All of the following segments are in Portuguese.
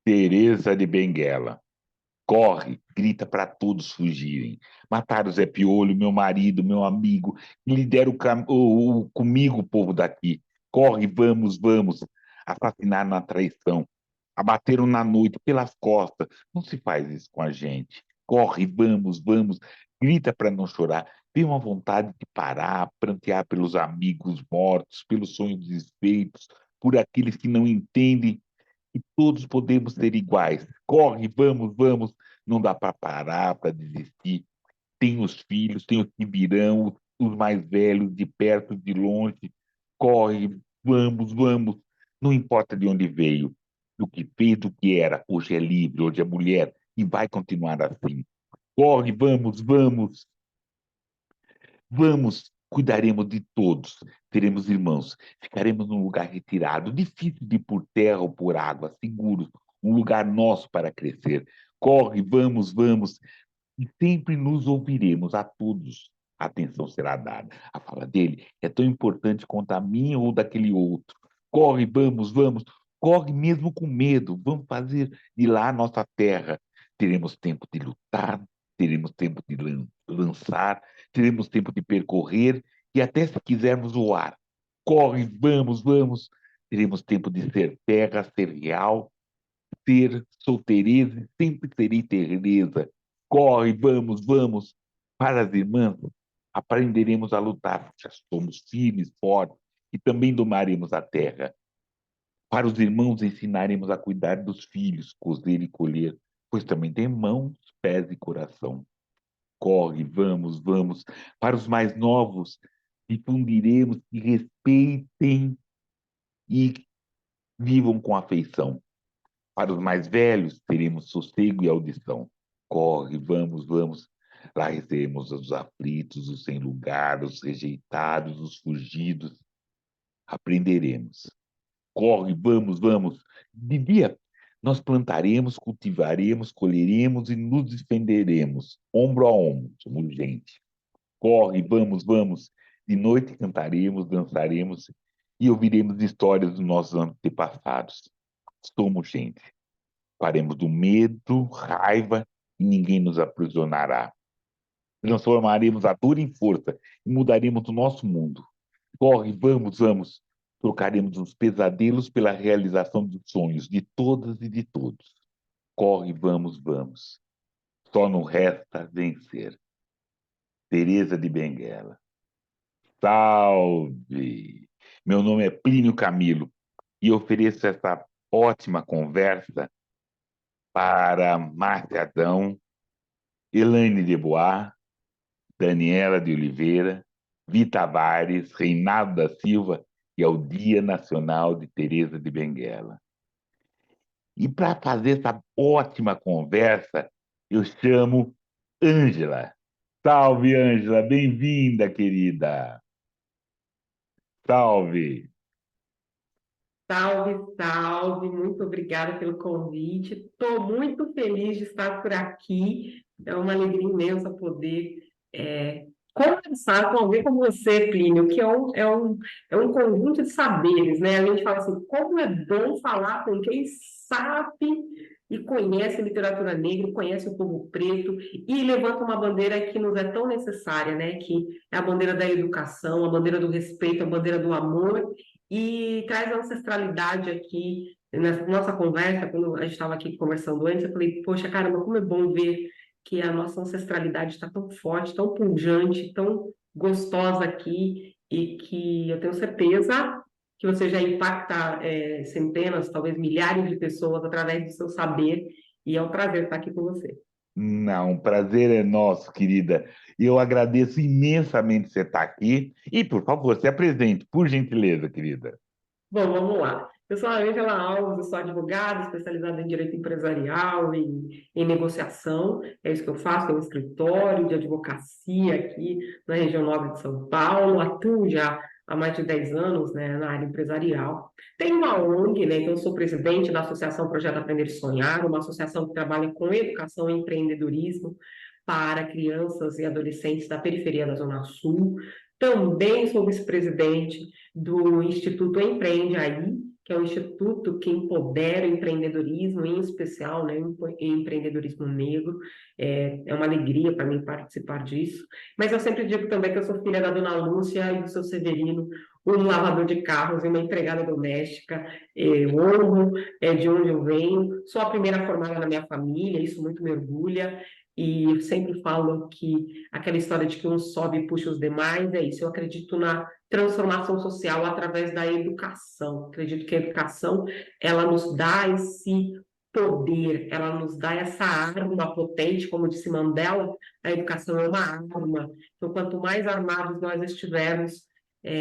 Teresa de Benguela. Corre, grita para todos fugirem. Mataram o Zé Piolho, meu marido, meu amigo. Lidera comigo, o povo daqui. Corre, vamos, vamos. Assassinaram na traição. Abateram na noite pelas costas. Não se faz isso com a gente. Corre, vamos, vamos. Grita para não chorar. Tem uma vontade de parar, prantear pelos amigos mortos, pelos sonhos desfeitos, por aqueles que não entendem que todos podemos ser iguais. Corre, vamos, vamos. Não dá para parar, para desistir. Tem os filhos, tem os que virão, os mais velhos, de perto, de longe. Corre, vamos, vamos. Não importa de onde veio, do que fez, do que era. Hoje é livre, hoje é mulher e vai continuar assim. Corre, vamos, vamos. Vamos, cuidaremos de todos, teremos irmãos, ficaremos num lugar retirado, difícil de ir por terra ou por água, seguro, um lugar nosso para crescer. Corre, vamos, vamos, e sempre nos ouviremos a todos. A atenção será dada. A fala dele é tão importante quanto a minha ou daquele outro. Corre, vamos, vamos. Corre mesmo com medo. Vamos fazer de lá a nossa terra. Teremos tempo de lutar, teremos tempo de lançar, teremos tempo de percorrer e até se quisermos voar. Corre, vamos, vamos. Teremos tempo de ser terra, ser real, ter solteireza e sempre terei tereza. Corre, vamos, vamos. Para as irmãs, aprenderemos a lutar. Já somos firmes, fortes e também domaremos a terra. Para os irmãos, ensinaremos a cuidar dos filhos, cozer e colher, pois também tem mãos, pés e coração. Corre, vamos, vamos. Para os mais novos, difundiremos que respeitem e vivam com afeição. Para os mais velhos, teremos sossego e audição. Corre, vamos, vamos. Lá receberemos os aflitos, os sem lugar, os rejeitados, os fugidos. Aprenderemos. Corre, vamos, vamos. De dia, nós plantaremos, cultivaremos, colheremos e nos defenderemos, ombro a ombro. Somos gente. Corre, vamos, vamos. De noite cantaremos, dançaremos e ouviremos histórias dos nossos antepassados. Somos gente. Faremos do medo, raiva, e ninguém nos aprisionará. Transformaremos a dor em força e mudaremos o nosso mundo. Corre, vamos, vamos. Trocaremos os pesadelos pela realização dos sonhos de todas e de todos. Corre, vamos, vamos. Só não resta vencer. Teresa de Benguela. Salve! Meu nome é Plínio Camilo e ofereço essa ótima conversa para Márcia Adão, Elaine de Bois, Daniela de Oliveira, Vita Tavares, Reinaldo da Silva e ao Dia Nacional de Teresa de Benguela. E para fazer essa ótima conversa, eu chamo Ângela. Salve, Ângela, bem-vinda, querida. Salve. Salve, salve, muito obrigada pelo convite. Estou muito feliz de estar por aqui. É uma alegria imensa poder conversar com alguém como você, Plínio, que é um conjunto de saberes, né? A gente fala assim, como é bom falar com quem sabe e conhece a literatura negra, conhece o povo preto e levanta uma bandeira que nos é tão necessária, né? Que é a bandeira da educação, a bandeira do respeito, a bandeira do amor e traz a ancestralidade aqui. Na nossa conversa, quando a gente estava aqui conversando antes, eu falei, poxa, caramba, como é bom ver que a nossa ancestralidade está tão forte, tão pujante, tão gostosa aqui, e que eu tenho certeza que você já impacta centenas, talvez milhares de pessoas através do seu saber, e é um prazer estar aqui com você. Não, o prazer é nosso, querida. Eu agradeço imensamente você estar aqui. E, por favor, se apresente, por gentileza, querida. Bom, vamos lá. Eu sou a Ângela Alves, eu sou advogada especializada em direito empresarial e em negociação. É isso que eu faço, tenho um escritório de advocacia aqui na região nobre de São Paulo. Atuo já há mais de 10 anos, né, na área empresarial. Tenho uma ONG, né, então eu sou presidente da Associação Projeto Aprender e Sonhar, uma associação que trabalha com educação e empreendedorismo para crianças e adolescentes da periferia da Zona Sul. Também sou vice-presidente do Instituto Empreende Aí, que é o instituto que empodera o empreendedorismo, em especial, né, o empreendedorismo negro. É uma alegria para mim participar disso. Mas eu sempre digo também que eu sou filha da dona Lúcia e do seu Severino, um lavador de carros e uma empregada doméstica. Eu honro de onde eu venho, sou a primeira formada na minha família, isso muito me orgulha. E eu sempre falo que aquela história de que um sobe e puxa os demais, é isso. Eu acredito na transformação social através da educação. Acredito que a educação, ela nos dá esse poder, ela nos dá essa arma potente, como disse Mandela, a educação é uma arma. Então, quanto mais armados nós estivermos,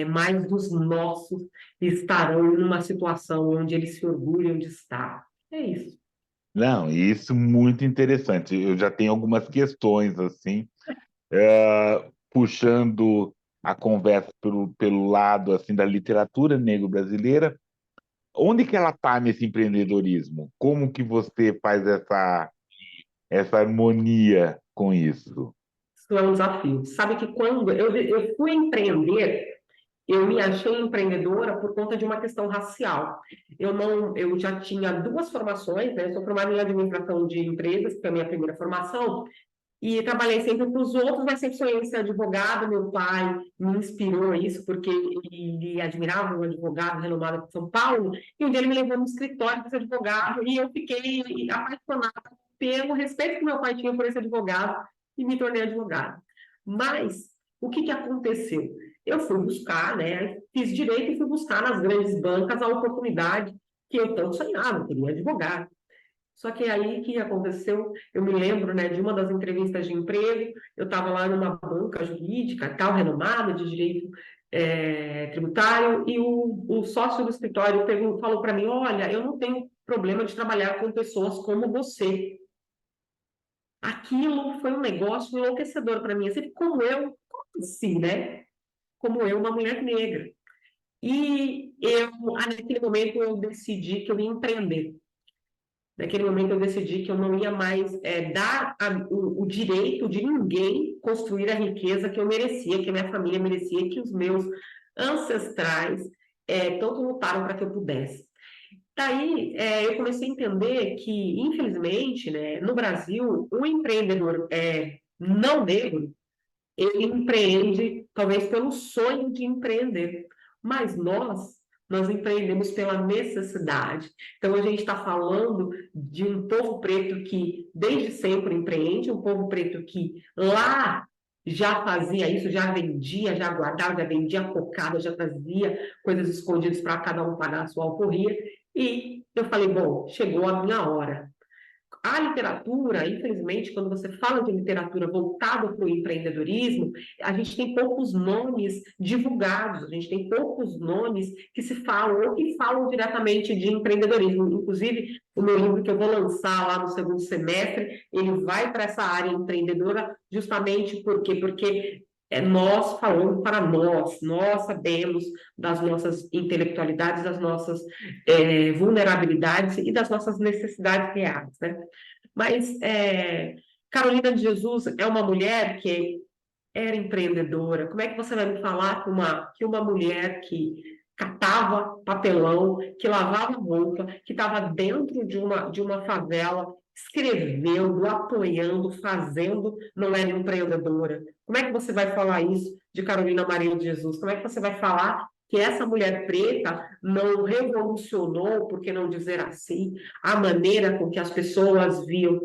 mais dos nossos estarão numa situação onde eles se orgulham de estar. É isso. Não, isso muito interessante. Eu já tenho algumas questões assim, puxando a conversa pelo lado assim da literatura negro-brasileira. Onde que ela está nesse empreendedorismo? Como que você faz essa harmonia com isso? Isso é um desafio. Sabe que quando eu fui empreender, eu me achei empreendedora por conta de uma questão racial. Eu já tinha duas formações, né? Eu sou formada em administração de empresas, que é a minha primeira formação, e trabalhei sempre para os outros, mas sempre sonhei em ser advogada. Meu pai me inspirou a isso, porque ele admirava um advogado renomado de São Paulo, e um dia ele me levou no escritório para ser advogado, e eu fiquei apaixonada pelo respeito que meu pai tinha por esse advogado, e me tornei advogada. Mas, o que aconteceu? Eu fui buscar, né? Fiz direito e fui buscar nas grandes bancas a oportunidade que eu tanto sonhava, eu queria advogar. Só que aí, o que aconteceu? Eu me lembro, né, de uma das entrevistas de emprego, eu estava lá numa banca jurídica, tal, renomada, de direito tributário, e o sócio do escritório falou para mim, olha, eu não tenho problema de trabalhar com pessoas como você. Aquilo foi um negócio enlouquecedor para mim, assim, como assim, né? Como eu, uma mulher negra. E naquele momento, eu decidi que eu ia empreender. Naquele momento eu decidi que eu não ia mais dar o direito de ninguém construir a riqueza que eu merecia, que a minha família merecia, que os meus ancestrais todos lutaram para que eu pudesse. Daí eu comecei a entender que, infelizmente, né, no Brasil, o empreendedor não negro, ele empreende talvez pelo sonho de empreender, mas nós empreendemos pela necessidade. Então, a gente está falando de um povo preto que desde sempre empreende, um povo preto que lá já fazia isso, já vendia, já guardava, já vendia cocada, já trazia coisas escondidas para cada um pagar a sua alforria. E eu falei, bom, chegou a minha hora. A literatura, infelizmente, quando você fala de literatura voltada para o empreendedorismo, a gente tem poucos nomes divulgados, a gente tem poucos nomes que se falam ou que falam diretamente de empreendedorismo. Inclusive, o meu livro que eu vou lançar lá no segundo semestre, ele vai para essa área empreendedora justamente por quê? Porque nós falando para nós sabemos das nossas intelectualidades, das nossas vulnerabilidades e das nossas necessidades reais, né? Mas Carolina de Jesus é uma mulher que era empreendedora. Como é que você vai me falar que uma mulher que catava papelão, que lavava roupa, que estava dentro de uma favela, escrevendo, apoiando, fazendo, não era empreendedora? Como é que você vai falar isso de Carolina Maria de Jesus? Como é que você vai falar que essa mulher preta não revolucionou, por que não dizer assim, a maneira com que as pessoas viam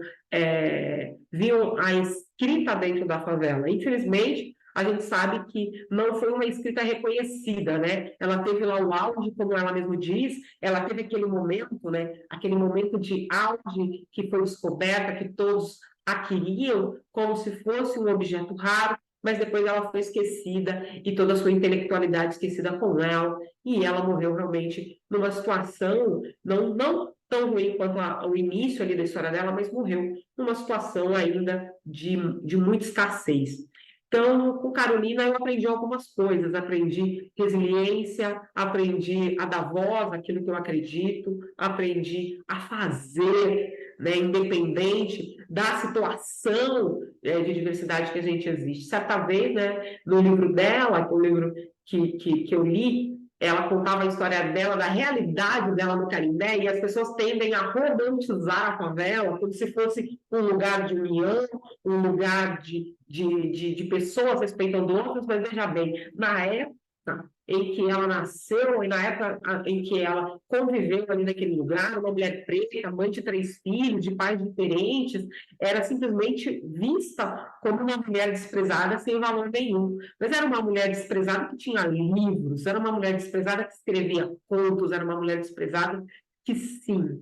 a escrita dentro da favela? Infelizmente, a gente sabe que não foi uma escrita reconhecida, né? Ela teve lá o auge, como ela mesmo diz, ela teve aquele momento, né? Aquele momento de auge que foi descoberta, que todos a queriam como se fosse um objeto raro, mas depois ela foi esquecida e toda a sua intelectualidade esquecida com ela, e ela morreu realmente numa situação não tão ruim quanto o início ali da história dela, mas morreu numa situação ainda de muita escassez. Então, com Carolina, eu aprendi algumas coisas, aprendi resiliência, aprendi a dar voz àquilo que eu acredito, aprendi a fazer, né, independente da situação de diversidade que a gente existe. Certa vez, né, no livro dela, o livro que eu li, ela contava a história dela, da realidade dela no Canindé, e as pessoas tendem a romantizar a favela como se fosse um lugar de união, um lugar de pessoas respeitando outras, mas veja bem, na época em que ela nasceu e na época em que ela conviveu ali naquele lugar, uma mulher preta, mãe de 3 filhos, de pais diferentes, era simplesmente vista como uma mulher desprezada sem valor nenhum. Mas era uma mulher desprezada que tinha livros, era uma mulher desprezada que escrevia contos, era uma mulher desprezada que, sim,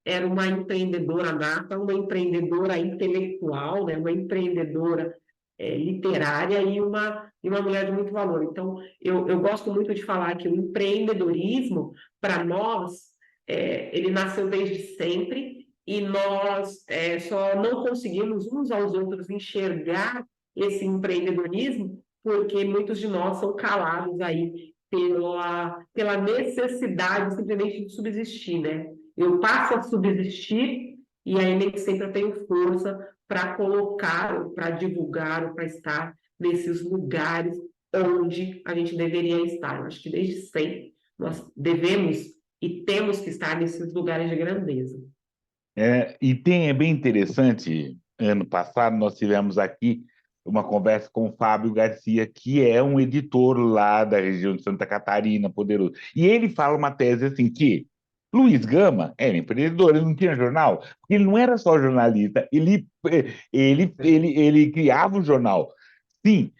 era uma empreendedora nata, uma empreendedora intelectual, né? Uma empreendedora literária e uma mulher de muito valor. Então, eu gosto muito de falar que o empreendedorismo, para nós, ele nasceu desde sempre e nós só não conseguimos uns aos outros enxergar esse empreendedorismo porque muitos de nós são calados aí pela necessidade simplesmente de subsistir, né? Eu passo a subsistir e aí nem sempre eu tenho força para colocar, ou para divulgar, ou para estar nesses lugares onde a gente deveria estar. Eu acho que desde sempre nós devemos e temos que estar nesses lugares de grandeza. É bem interessante, ano passado nós tivemos aqui uma conversa com o Fábio Garcia, que é um editor lá da região de Santa Catarina, poderoso. E ele fala uma tese assim, que Luiz Gama era empreendedor, ele não tinha jornal, porque ele não era só jornalista, ele criava um jornal. Sim,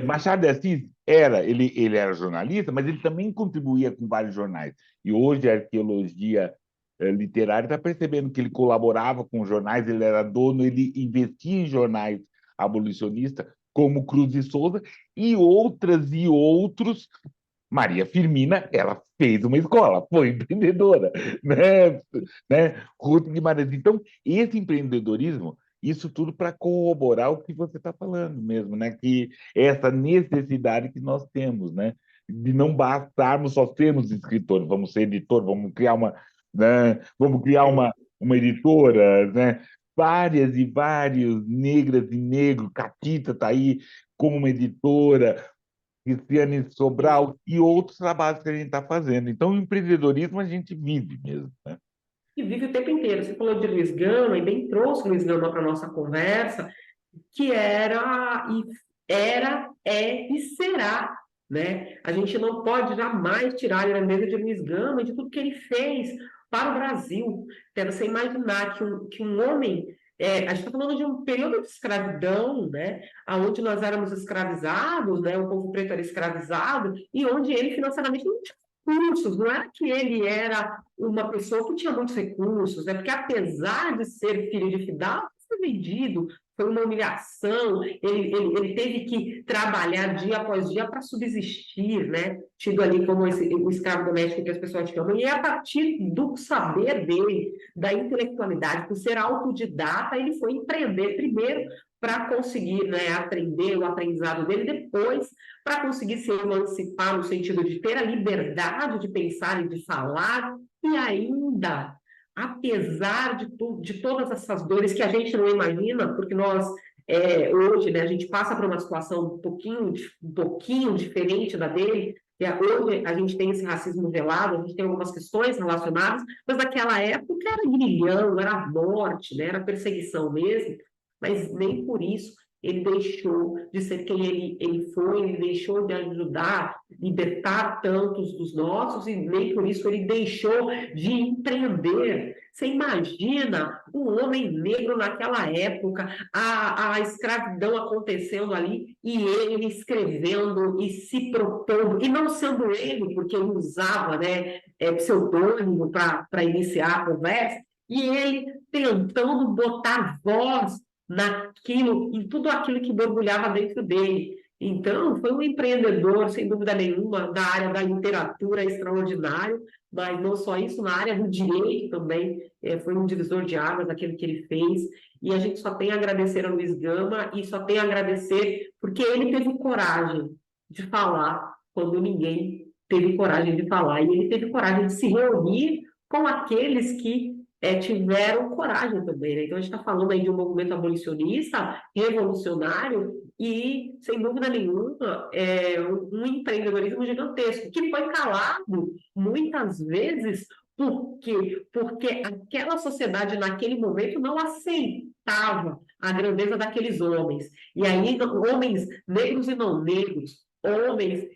Machado de Assis ele era jornalista, mas ele também contribuía com vários jornais. E hoje a arqueologia literária está percebendo que ele colaborava com jornais, ele era dono, ele investia em jornais abolicionistas, como Cruz e Souza, e outros. Maria Firmina, ela fez uma escola, foi empreendedora, né? Ruth Guimarães. Então, esse empreendedorismo, isso tudo para corroborar o que você está falando mesmo, né? Que essa necessidade que nós temos, né? De não bastarmos só sermos escritores, vamos ser editor, vamos criar né? Vamos criar uma editora, né? Várias e vários negras e negros, Catita está aí como uma editora, Cristiane Sobral e outros trabalhos que a gente está fazendo. Então, o empreendedorismo a gente vive mesmo, né? E vive o tempo inteiro. Você falou de Luiz Gama e bem trouxe o Luiz Gama para a nossa conversa, que é e será, né? A gente não pode jamais tirar a grandeza de Luiz Gama e de tudo que ele fez para o Brasil. Então, você imaginar que um homem, a gente está falando de um período de escravidão, né? Onde nós éramos escravizados, né? O povo preto era escravizado, e onde ele financeiramente não tinha recursos, não era que ele era uma pessoa que tinha muitos recursos, né? Porque apesar de ser filho de Fidalgo, foi vendido, foi uma humilhação, ele teve que trabalhar dia após dia para subsistir, né? Tido ali como o escravo doméstico que as pessoas chamam, e a partir do saber dele, da intelectualidade, por ser autodidata, ele foi empreender primeiro para conseguir, né, aprender o aprendizado dele, depois para conseguir se emancipar no sentido de ter a liberdade de pensar e de falar, e ainda apesar de todas essas dores que a gente não imagina, porque nós, hoje, né, a gente passa por uma situação um pouquinho diferente da dele, hoje a gente tem esse racismo velado, a gente tem algumas questões relacionadas, mas naquela época era grilhão, era morte, né, era perseguição mesmo, mas nem por isso ele deixou de ser quem ele foi, ele deixou de ajudar, libertar tantos dos nossos, e nem por isso ele deixou de empreender. Você imagina um homem negro naquela época, a escravidão acontecendo ali, e ele escrevendo e se propondo, e não sendo ele, porque ele usava, né, pseudônimo para iniciar a conversa, e ele tentando botar voz em tudo aquilo que borbulhava dentro dele. Então, foi um empreendedor, sem dúvida nenhuma, da área da literatura extraordinário, mas não só isso, na área do direito também, foi um divisor de águas daquilo que ele fez, e a gente só tem a agradecer a Luiz Gama, e só tem a agradecer porque ele teve coragem de falar quando ninguém teve coragem de falar, e ele teve coragem de se reunir com aqueles que tiveram coragem também, né? Então, a gente está falando aí de um movimento abolicionista, revolucionário e, sem dúvida nenhuma, um empreendedorismo gigantesco, que foi calado, muitas vezes, porque aquela sociedade, naquele momento, não aceitava a grandeza daqueles homens. E aí, homens negros e não negros, homens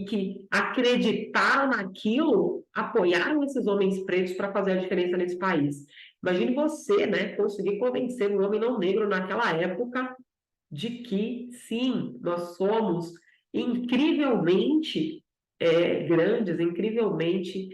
que acreditaram naquilo, apoiaram esses homens pretos para fazer a diferença nesse país. Imagine você, né, conseguir convencer um homem não negro naquela época de que, sim, nós somos incrivelmente grandes, incrivelmente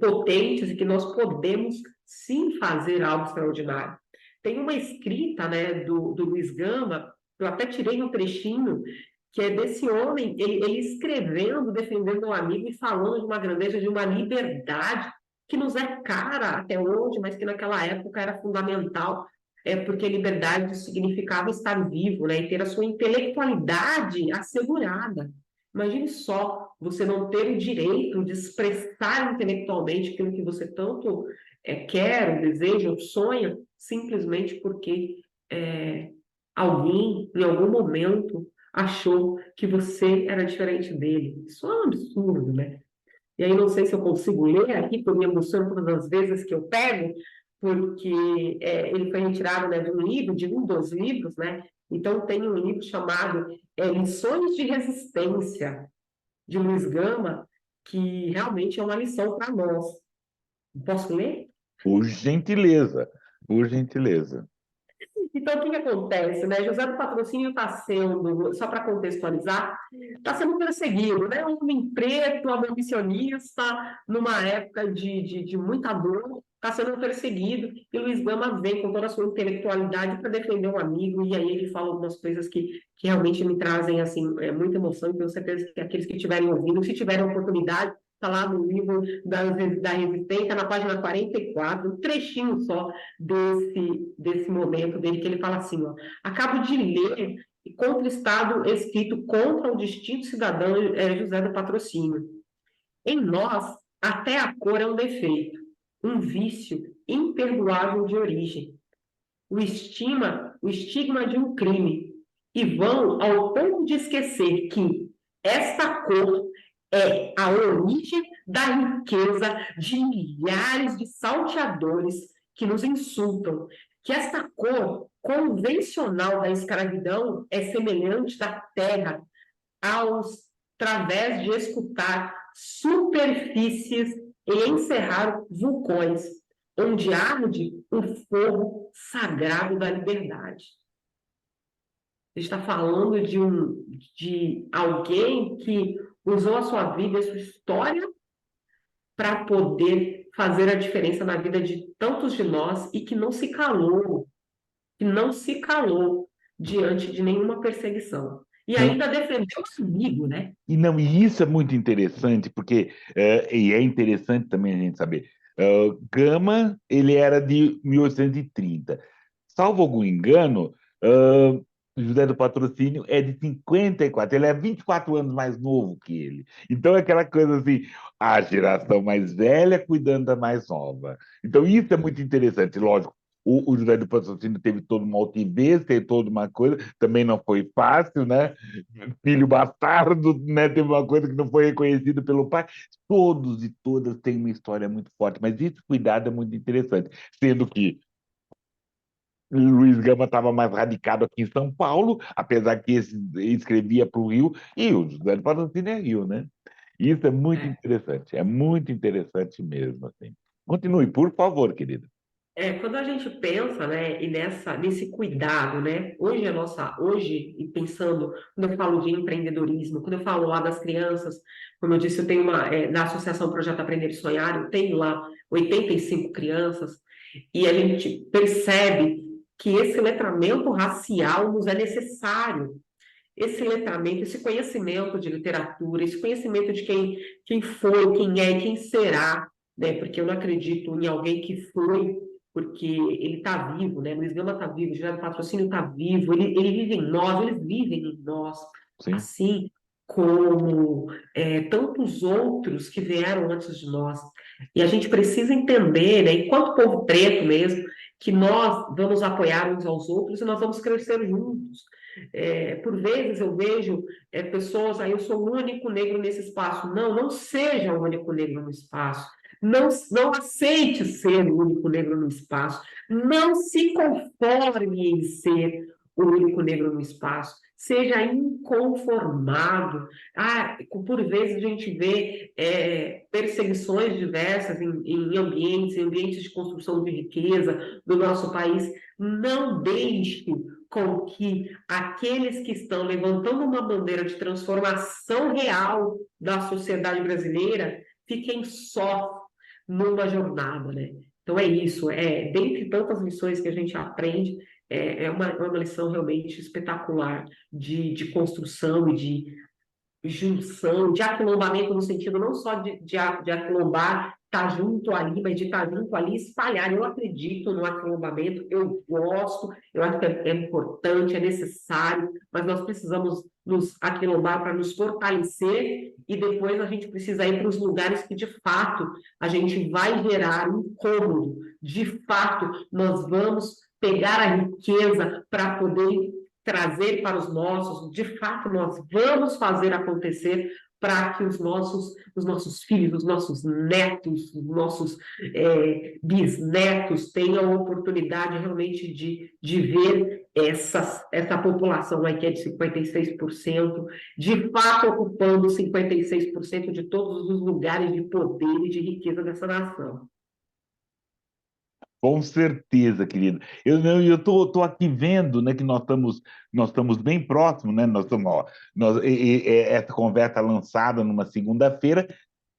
potentes e que nós podemos, sim, fazer algo extraordinário. Tem uma escrita, né, do Luiz Gama, eu até tirei um trechinho, que é desse homem, ele escrevendo, defendendo um amigo e falando de uma grandeza, de uma liberdade que nos é cara até hoje, mas que naquela época era fundamental, porque liberdade significava estar vivo, né, e ter a sua intelectualidade assegurada. Imagine só você não ter o direito de expressar intelectualmente aquilo que você tanto quer, deseja, sonha, simplesmente porque alguém, em algum momento, achou que você era diferente dele. Isso é um absurdo, né? E aí não sei se eu consigo ler aqui, porque eu me emociono todas as vezes que eu pego, porque ele foi retirado, né, de um livro, de um dos livros, né? Então tem um livro chamado Lições de Resistência, de Luiz Gama, que realmente é uma lição para nós. Posso ler? Por gentileza, por gentileza. Então, o que que acontece, né? José do Patrocínio está sendo, só para contextualizar, está sendo perseguido, né? Um homem preto, abolicionista, numa época de muita dor, está sendo perseguido, e Luiz Gama vem com toda a sua intelectualidade para defender um amigo, e aí ele fala algumas coisas que realmente me trazem, assim, muita emoção, e tenho certeza que aqueles que estiverem ouvindo, se tiverem oportunidade, está lá no livro da Resistência, na página 44, um trechinho só, desse momento dele, que ele fala assim, ó, acabo de ler contra o Estado escrito contra o distinto cidadão José do Patrocínio. Em nós, até a cor é um defeito, um vício imperdoável de origem. O estigma de um crime, e vão ao ponto de esquecer que esta cor é a origem da riqueza de milhares de salteadores que nos insultam, que esta cor convencional da escravidão é semelhante da terra através de escutar superfícies e encerrar vulcões, onde arde o fogo sagrado da liberdade. A gente está falando de alguém que usou a sua vida, a sua história, para poder fazer a diferença na vida de tantos de nós e que não se calou diante de nenhuma perseguição. E Não, ainda defendeu o amigo, né? e isso é muito interessante, porque, e é interessante também a gente saber, Gama, ele era de 1830. Salvo algum engano, José do Patrocínio é de 54, ele é 24 anos mais novo que ele. Então é aquela coisa assim, a geração mais velha cuidando da mais nova. Então isso é muito interessante, lógico. O José do Patrocínio teve toda uma altivez, teve toda uma coisa, também não foi fácil, né? Filho bastardo, né? Teve uma coisa que não foi reconhecida pelo pai. Todos e todas têm uma história muito forte, mas esse cuidado é muito interessante, sendo que Luiz Gama estava mais radicado aqui em São Paulo, apesar que esse escrevia para o Rio, e o José de Patrocínio é Rio, né? Isso é muito interessante mesmo, assim. Continue, por favor, querida. Quando a gente pensa, né, e nesse cuidado, né, hoje, e pensando, quando eu falo de empreendedorismo, quando eu falo lá das crianças, como eu disse, eu tenho da Associação Projeto Aprender e Sonhar, eu tenho lá 85 crianças, e a gente percebe que esse letramento racial nos é necessário, esse letramento, esse conhecimento de literatura, esse conhecimento de quem foi, quem é, quem será, né? Porque eu não acredito em alguém que foi, porque ele está vivo, né? Luiz Gama está vivo, Gerardo Patrocínio está vivo, ele vive em nós, eles vivem em nós. Sim. Assim, como tantos outros que vieram antes de nós. E a gente precisa entender, né, enquanto povo preto mesmo, que nós vamos apoiar uns aos outros e nós vamos crescer juntos. Por vezes eu vejo pessoas, aí eu sou o único negro nesse espaço. Não, não seja o único negro no espaço. Não, não aceite ser o único negro no espaço. Não se conforme em ser o único negro no espaço. Seja inconformado. Por vezes a gente vê perseguições diversas em ambientes de construção de riqueza do nosso país. Não deixe com que aqueles que estão levantando uma bandeira de transformação real da sociedade brasileira fiquem só numa jornada, né? Então é isso, dentre tantas lições que a gente aprende, uma lição realmente espetacular de construção e de junção, de aquilombamento no sentido não só de aquilombar, estar junto ali, mas de estar junto ali e espalhar. Eu acredito no aquilombamento, eu gosto, eu acho que é importante, é necessário, mas nós precisamos nos aquilombar para nos fortalecer e depois a gente precisa ir para os lugares que, de fato, a gente vai gerar um incômodo, de fato, nós vamos pegar a riqueza para poder trazer para os nossos, de fato, nós vamos fazer acontecer para que os nossos filhos, os nossos netos, os nossos bisnetos tenham a oportunidade realmente de ver essa população aí que é de 56%, de fato ocupando 56% de todos os lugares de poder e de riqueza dessa nação. Com certeza, querido. Eu tô aqui vendo, né, que nós estamos bem próximos, né? Nós estamos, ó, essa conversa lançada numa segunda-feira,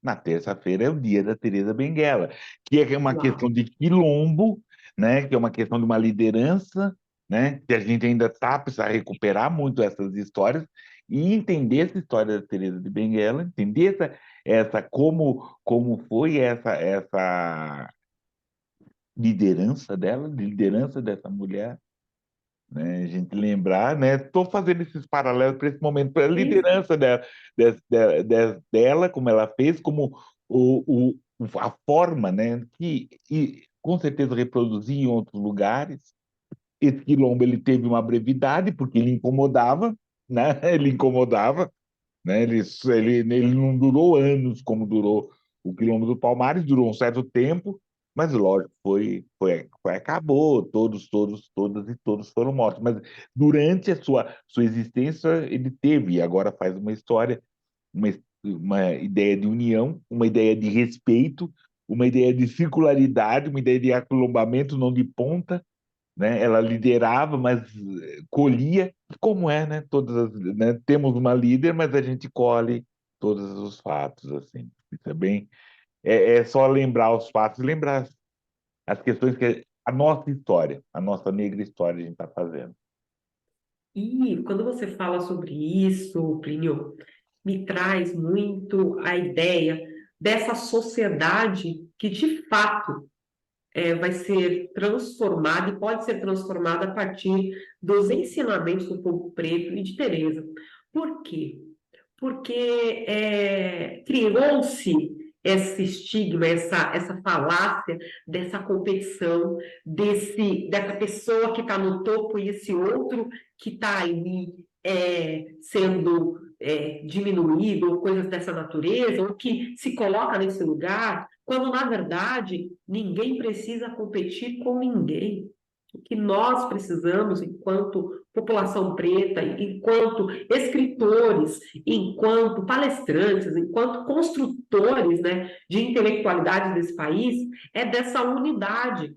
na terça-feira é o dia da Teresa Benguela, que é uma questão Uau. de quilombo, né? Que é uma questão de uma liderança, né? Que a gente ainda precisa recuperar muito essas histórias e entender essa história da Teresa de Benguela, entender essa como foi essa liderança dessa mulher, né? A gente lembrar, né? Estou fazendo esses paralelos para esse momento, para a Isso. liderança dela, como ela fez, como a forma, né? Que e, com certeza reproduzia em outros lugares. Esse quilombo ele teve uma brevidade porque ele incomodava, né? Ele incomodava, né? Ele não durou anos como durou o Quilombo do Palmares, durou um certo tempo, mas lógico, acabou, todas e todos foram mortos. Mas durante a sua existência, ele teve, e agora faz uma história, uma, uma ideia de união, uma ideia de respeito, uma ideia de circularidade, uma ideia de aquilombamento, não de ponta, né? Ela liderava, mas colhia, como é, né? Né? Temos uma líder, mas a gente colhe todos os fatos, assim. Isso é bem, é só lembrar os fatos, lembrar as questões que a nossa história, a nossa negra história a gente está fazendo. E quando você fala sobre isso, Plínio, me traz muito a ideia dessa sociedade que, de fato, vai ser transformada e pode ser transformada a partir dos ensinamentos do povo preto e de Teresa. Por quê? Porque criou-se esse estigma, essa falácia dessa competição, dessa pessoa que está no topo e esse outro que está ali sendo diminuído, ou coisas dessa natureza, ou que se coloca nesse lugar, quando, na verdade, ninguém precisa competir com ninguém. O que nós precisamos, enquanto população preta, enquanto escritores, enquanto palestrantes, enquanto construtores, né, de intelectualidade desse país, é dessa unidade.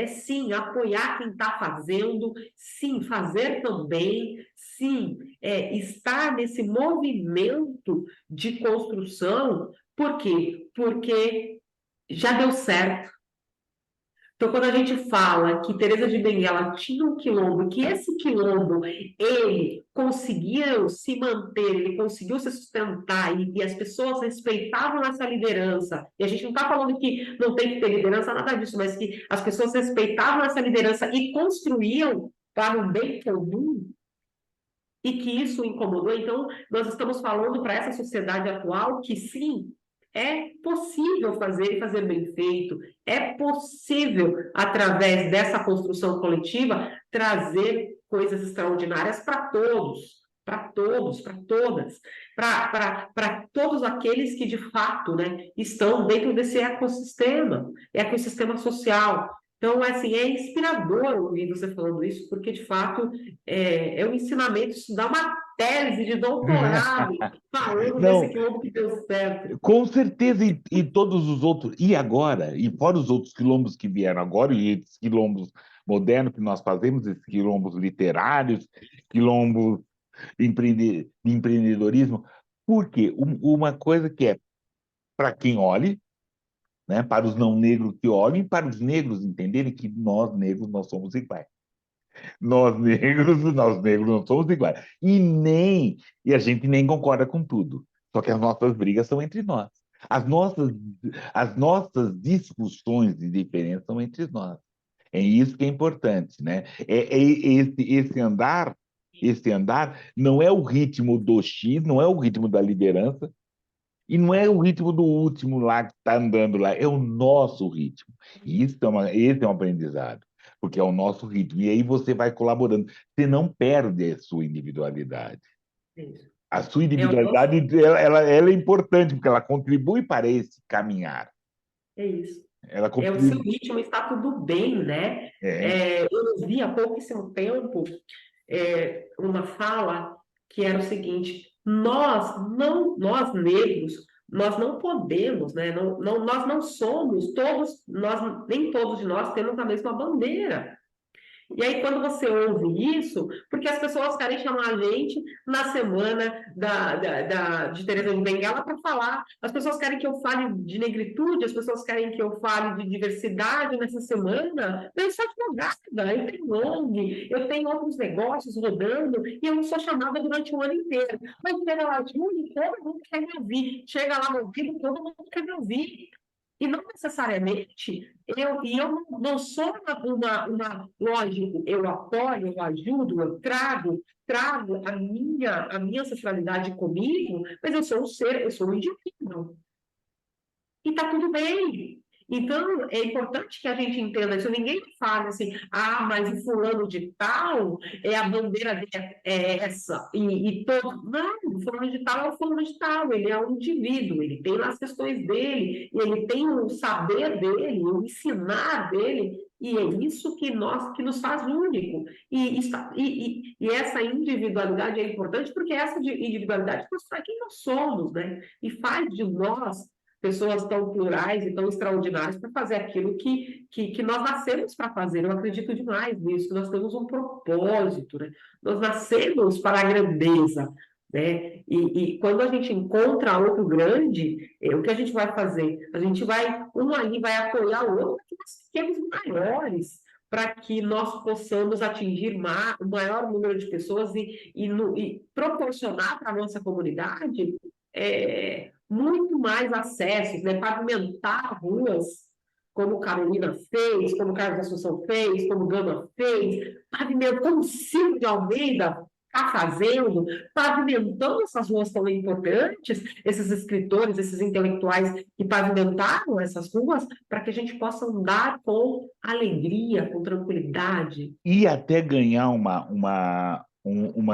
Sim, apoiar quem está fazendo, sim, fazer também, sim, estar nesse movimento de construção. Por quê? Porque já deu certo. Então, quando a gente fala que Teresa de Benguela tinha um quilombo, que esse quilombo, ele conseguiu se manter, ele conseguiu se sustentar, e as pessoas respeitavam essa liderança, e a gente não está falando que não tem que ter liderança, nada disso, mas que as pessoas respeitavam essa liderança e construíam para um bem comum, e que isso incomodou. Então, nós estamos falando para essa sociedade atual que sim, é possível fazer e fazer bem feito, é possível, através dessa construção coletiva, trazer coisas extraordinárias para todos, para todas, para todos aqueles que de fato, né, estão dentro desse ecossistema social. Então, assim, é inspirador ouvir você falando isso, porque de fato é um ensinamento, isso dá uma tese de doutorado falando desse Não, quilombo que deu certo. com certeza, e todos os outros, e agora, e fora os outros quilombos que vieram agora, e esses quilombos modernos que nós fazemos, esses quilombos literários, quilombos de empreendedorismo, porque uma coisa que é para quem olhe, né, para os não negros que olhem, para os negros entenderem que nós negros nós somos iguais. Nós negros não somos iguais. E a gente nem concorda com tudo. Só que as nossas brigas são entre nós. As nossas, as nossas discussões de diferença são entre nós. É isso que é importante, né? Esse andar não é o ritmo do X, não é o ritmo da liderança, e não é o ritmo do último lá que está andando lá, é o nosso ritmo. E esse é um aprendizado, porque é o nosso ritmo. E aí você vai colaborando. Você não perde a sua individualidade. Isso. A sua É o nosso, individualidade ela é importante, porque ela contribui para esse caminhar. é isso. Ela É o seu contribui. ritmo, está tudo bem, né? É, Eu vi há pouquíssimo tempo uma fala que era o seguinte: nós negros, nós não podemos, né? Nós não somos todos, nem todos de nós temos a mesma bandeira. E aí, quando você ouve isso, porque as pessoas querem chamar a gente na semana de Teresa de Bengala para falar, as pessoas querem que eu fale de negritude, as pessoas querem que eu fale de diversidade nessa semana. Eu sou advogada, eu tenho ONG, eu tenho outros negócios rodando, e eu não sou chamada durante o ano inteiro. Mas chega lá, Júlio, todo mundo quer me ouvir. Chega lá no ouvido, todo mundo quer me ouvir. E não necessariamente, eu não sou lógico, eu apoio, eu ajudo, eu trago a minha ancestralidade comigo, mas eu sou um ser, eu sou um indivíduo. E está tudo bem. Então, é importante que a gente entenda isso. Ninguém fala assim, mas o fulano de tal, a bandeira dele é essa. E todo. Não, o fulano de tal é o fulano de tal. Ele é um indivíduo, ele tem lá as questões dele, e ele tem o saber dele, o ensinar dele. E é isso que nos faz único. E essa individualidade é importante porque essa individualidade constrói quem nós somos, né? E faz de nós pessoas tão plurais e tão extraordinárias para fazer aquilo que nós nascemos para fazer. Eu acredito demais nisso, nós temos um propósito, né? Nós nascemos para a grandeza, né? E quando a gente encontra outro grande, o que a gente vai fazer? Um ali vai apoiar o outro, que nós fiquemos maiores, para que nós possamos atingir o maior número de pessoas e proporcionar para a nossa comunidade muito mais acessos, né? Pavimentar ruas, como Carolina fez, como Carlos Assunção fez, como Gama fez, como Silvio de Almeida está fazendo, pavimentando essas ruas tão importantes, esses escritores, esses intelectuais que pavimentaram essas ruas, para que a gente possa andar com alegria, com tranquilidade. e até ganhar uma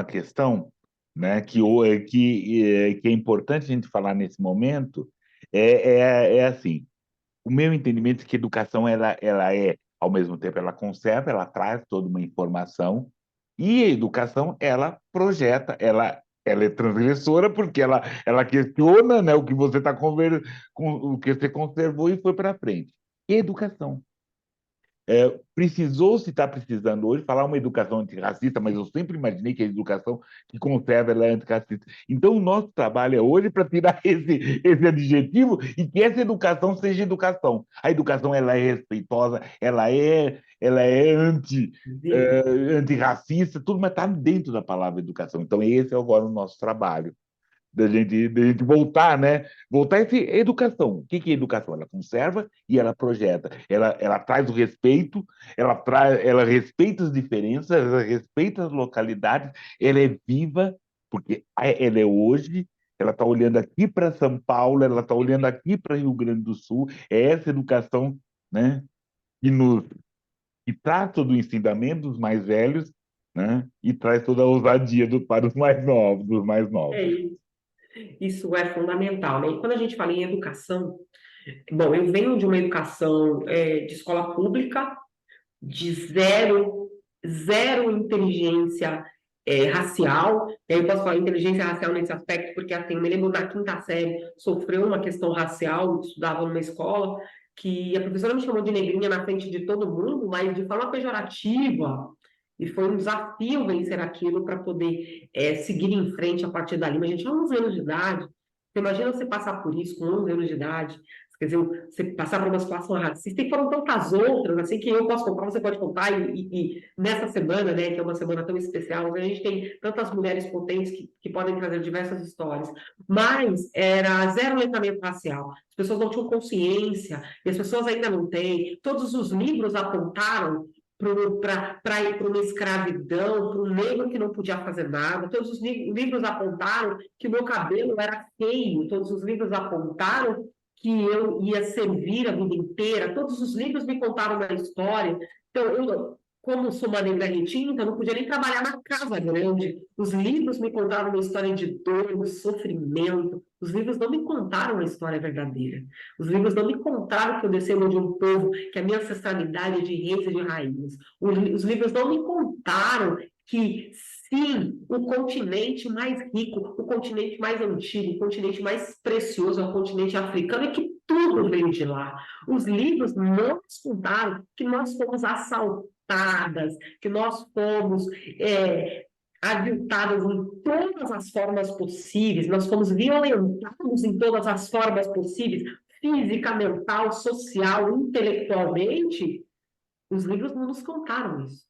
questão, né, que é importante a gente falar nesse momento, é assim, o meu entendimento é que a educação ela é, ao mesmo tempo, ela conserva, ela traz toda uma informação, e a educação, ela projeta, ela é transgressora porque ela questiona, né, o que você o que você conservou e foi para frente. E a educação? Precisou-se estar precisando hoje falar uma educação antirracista, mas eu sempre imaginei que a educação que conserva ela é antirracista. Então, o nosso trabalho é hoje para tirar esse adjetivo e que essa educação seja educação. A educação ela é respeitosa, ela é antirracista, tudo, mas está dentro da palavra educação. Então, esse é agora o nosso trabalho. da gente voltar, né? Voltar essa educação. O que que é educação? Ela conserva e ela projeta. Ela traz o respeito, ela respeita as diferenças, ela respeita as localidades, ela é viva, porque ela é hoje, ela está olhando aqui para São Paulo, ela está olhando aqui para Rio Grande do Sul. É essa educação, né? Que nos que traz todo o ensinamento dos mais velhos, né? E traz toda a ousadia para os mais novos, dos mais É novos. isso. Isso é fundamental, né? E quando a gente fala em educação, bom, eu venho de uma educação de escola pública, de zero inteligência racial. E aí eu posso falar inteligência racial nesse aspecto, porque assim, eu me lembro na quinta série, sofreu uma questão racial, eu estudava numa escola, que a professora me chamou de negrinha na frente de todo mundo, mas de forma pejorativa. E foi um desafio vencer aquilo para poder seguir em frente a partir dali. Mas a gente tinha 11 anos de idade. Você imagina você passar por isso com 11 anos de idade, quer dizer, você passar por uma situação racista, e foram tantas outras, assim, que eu posso contar, você pode contar, e nessa semana, né, que é uma semana tão especial, a gente tem tantas mulheres potentes que podem trazer diversas histórias, mas era zero letramento racial, as pessoas não tinham consciência, e as pessoas ainda não têm, todos os livros apontaram para ir para uma escravidão, para um negro que não podia fazer nada. Todos os livros apontaram que o meu cabelo era feio, todos os livros apontaram que eu ia servir a vida inteira. Todos os livros me contaram uma história. Então, eu, como sou uma negra retinta, não podia nem trabalhar na casa grande. Os livros me contaram uma história de dor, de sofrimento. Os livros não me contaram a história verdadeira. Os livros não me contaram que eu descendo de um povo, que a minha ancestralidade é de reis e de rainhas. Os livros não me contaram que, sim, o continente mais rico, o continente mais antigo, o continente mais precioso é o continente africano, e que tudo veio de lá. Os livros não nos contaram que nós fomos assaltadas, que nós fomos aviltadas em todas as formas possíveis, nós fomos violentados em todas as formas possíveis, física, mental, social, intelectualmente. Os livros não nos contaram isso.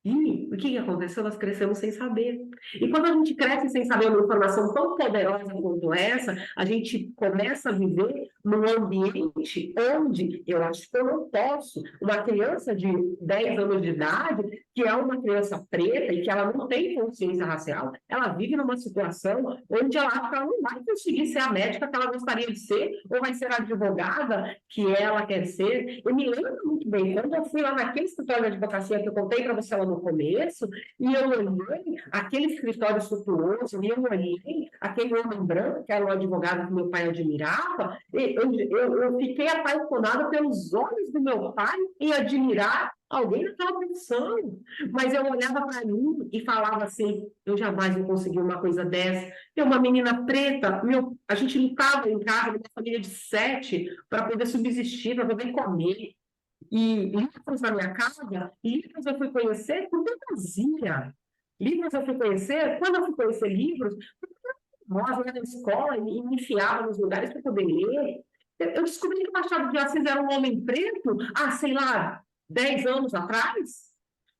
E o que aconteceu? Nós crescemos sem saber. E quando a gente cresce sem saber uma informação tão poderosa quanto essa, a gente começa a viver num ambiente onde eu acho que eu não posso. Uma criança de 10 anos de idade, que é uma criança preta e que ela não tem consciência racial, ela vive numa situação onde ela acha que ela não vai conseguir ser a médica que ela gostaria de ser, ou vai ser a advogada que ela quer ser. Eu me lembro muito bem, quando eu fui lá naquele escritório de advocacia que eu contei para você lá no começo, e eu olhei aquele escritório suntuoso, e eu olhei aquele homem branco, que era um advogado que meu pai admirava, e eu fiquei apaixonada pelos olhos do meu pai em admirar alguém naquela profissão. Mas eu olhava para mim e falava assim: eu jamais vou conseguir uma coisa dessa. Tem uma menina preta, a gente lutava em casa, uma família de 7, para poder subsistir, para poder comer. E livros na minha casa, livros eu fui conhecer por fantasia. Livros eu fui conhecer, quando eu fui conhecer livros, nós ia na escola e me enfiava nos lugares para poder ler. Eu descobri que o Machado de Assis era um homem preto há, sei lá, 10 anos atrás.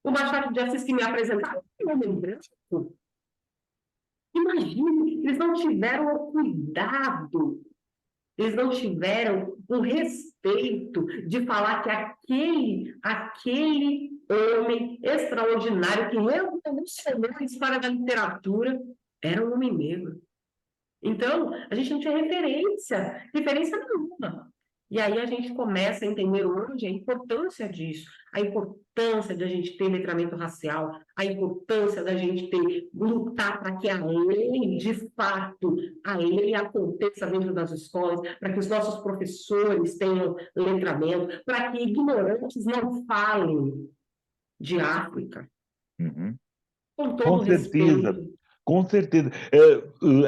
O Machado de Assis que me apresentava era um homem branco. Imagine, eles não tiveram o cuidado, eles não tiveram o respeito de falar que aquele homem extraordinário que revolucionou a história da literatura era um homem negro. Então, a gente não tinha referência nenhuma. E aí a gente começa a entender hoje a importância disso, a importância da gente ter letramento racial, a importância da gente lutar para que a lei, de fato, a lei aconteça dentro das escolas, para que os nossos professores tenham letramento, para que ignorantes não falem de África, Uhum. com todo Com certeza, respeito. com certeza.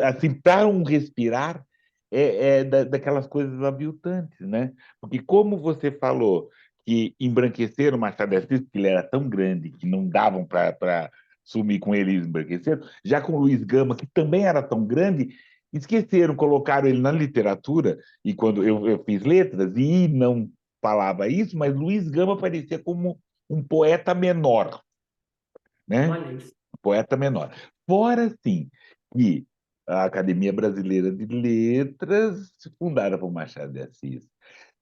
Assim, para um respirar, daquelas coisas aviltantes, né? Porque como você falou que embranqueceram o Machado de Assis, porque ele era tão grande que não davam para sumir com ele e embranqueceram, já com Luiz Gama, que também era tão grande, esqueceram, colocaram ele na literatura, e quando eu fiz letras, e não falava isso, mas Luiz Gama parecia como um poeta menor, né? Olha isso. Poeta menor. Fora, sim, que, a Academia Brasileira de Letras, fundada por Machado de Assis.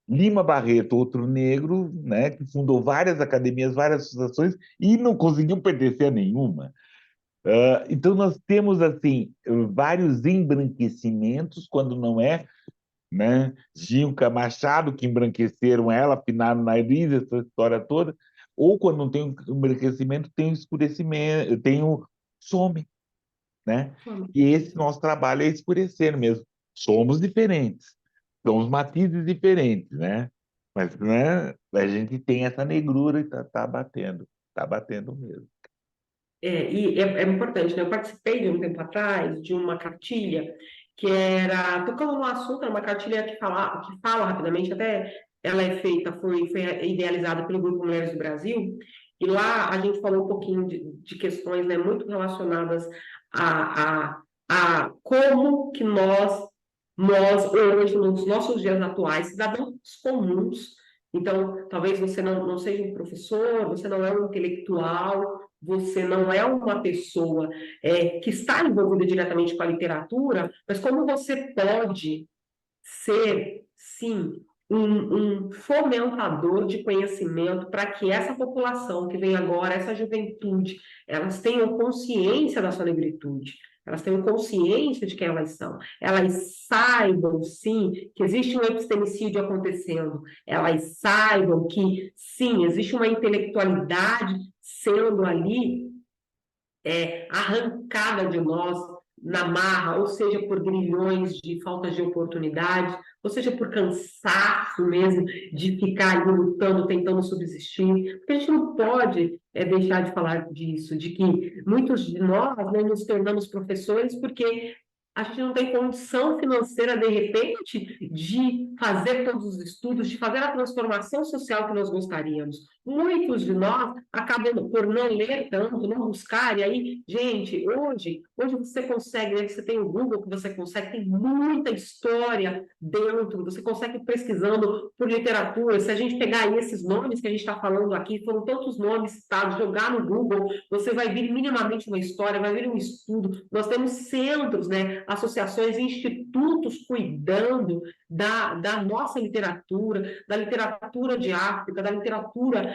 Lima Barreto, outro negro, né, que fundou várias academias, várias associações e não conseguiu pertencer a nenhuma. Então, nós temos assim vários embranquecimentos, quando não é, né? Gilca Machado, que embranqueceram ela, pinaram o nariz, essa história toda, ou quando não tem o embranquecimento, tem o escurecimento, tem o some, né? E esse nosso trabalho é escurecer mesmo. Somos diferentes, somos matizes diferentes, né? Mas, né, a gente tem essa negrura e tá batendo mesmo. É importante, né? Eu participei de um tempo atrás de uma cartilha que era, tocando no assunto, era uma cartilha que fala rapidamente, até ela é feita, foi idealizada pelo Grupo Mulheres do Brasil, e lá a gente falou um pouquinho de questões, né, muito relacionadas a como que nós, hoje, nos nossos dias atuais, cidadãos comuns, então, talvez você não seja um professor, você não é um intelectual, você não é uma pessoa que está envolvida diretamente com a literatura, mas como você pode ser, sim, um fomentador de conhecimento para que essa população que vem agora, essa juventude, elas tenham consciência da sua negritude, elas tenham consciência de quem elas saibam, sim, que existe um epistemicídio acontecendo, elas saibam que, sim, existe uma intelectualidade sendo ali arrancada de nós na marra, ou seja, por grilhões de falta de oportunidade, ou seja, por cansaço mesmo de ficar ali lutando, tentando subsistir. Porque a gente não pode deixar de falar disso, de que muitos de nós nos tornamos professores porque a gente não tem condição financeira, de repente, de fazer todos os estudos, de fazer a transformação social que nós gostaríamos. Muitos de nós acabam por não ler tanto, não buscar, e aí, gente, hoje você consegue, né, você tem o Google que você consegue, tem muita história dentro, você consegue pesquisando por literatura, se a gente pegar aí esses nomes que a gente está falando aqui, foram tantos nomes citados, jogar no Google, você vai vir minimamente uma história, vai vir um estudo, nós temos centros, né, associações, institutos cuidando da nossa literatura, da literatura de África, da literatura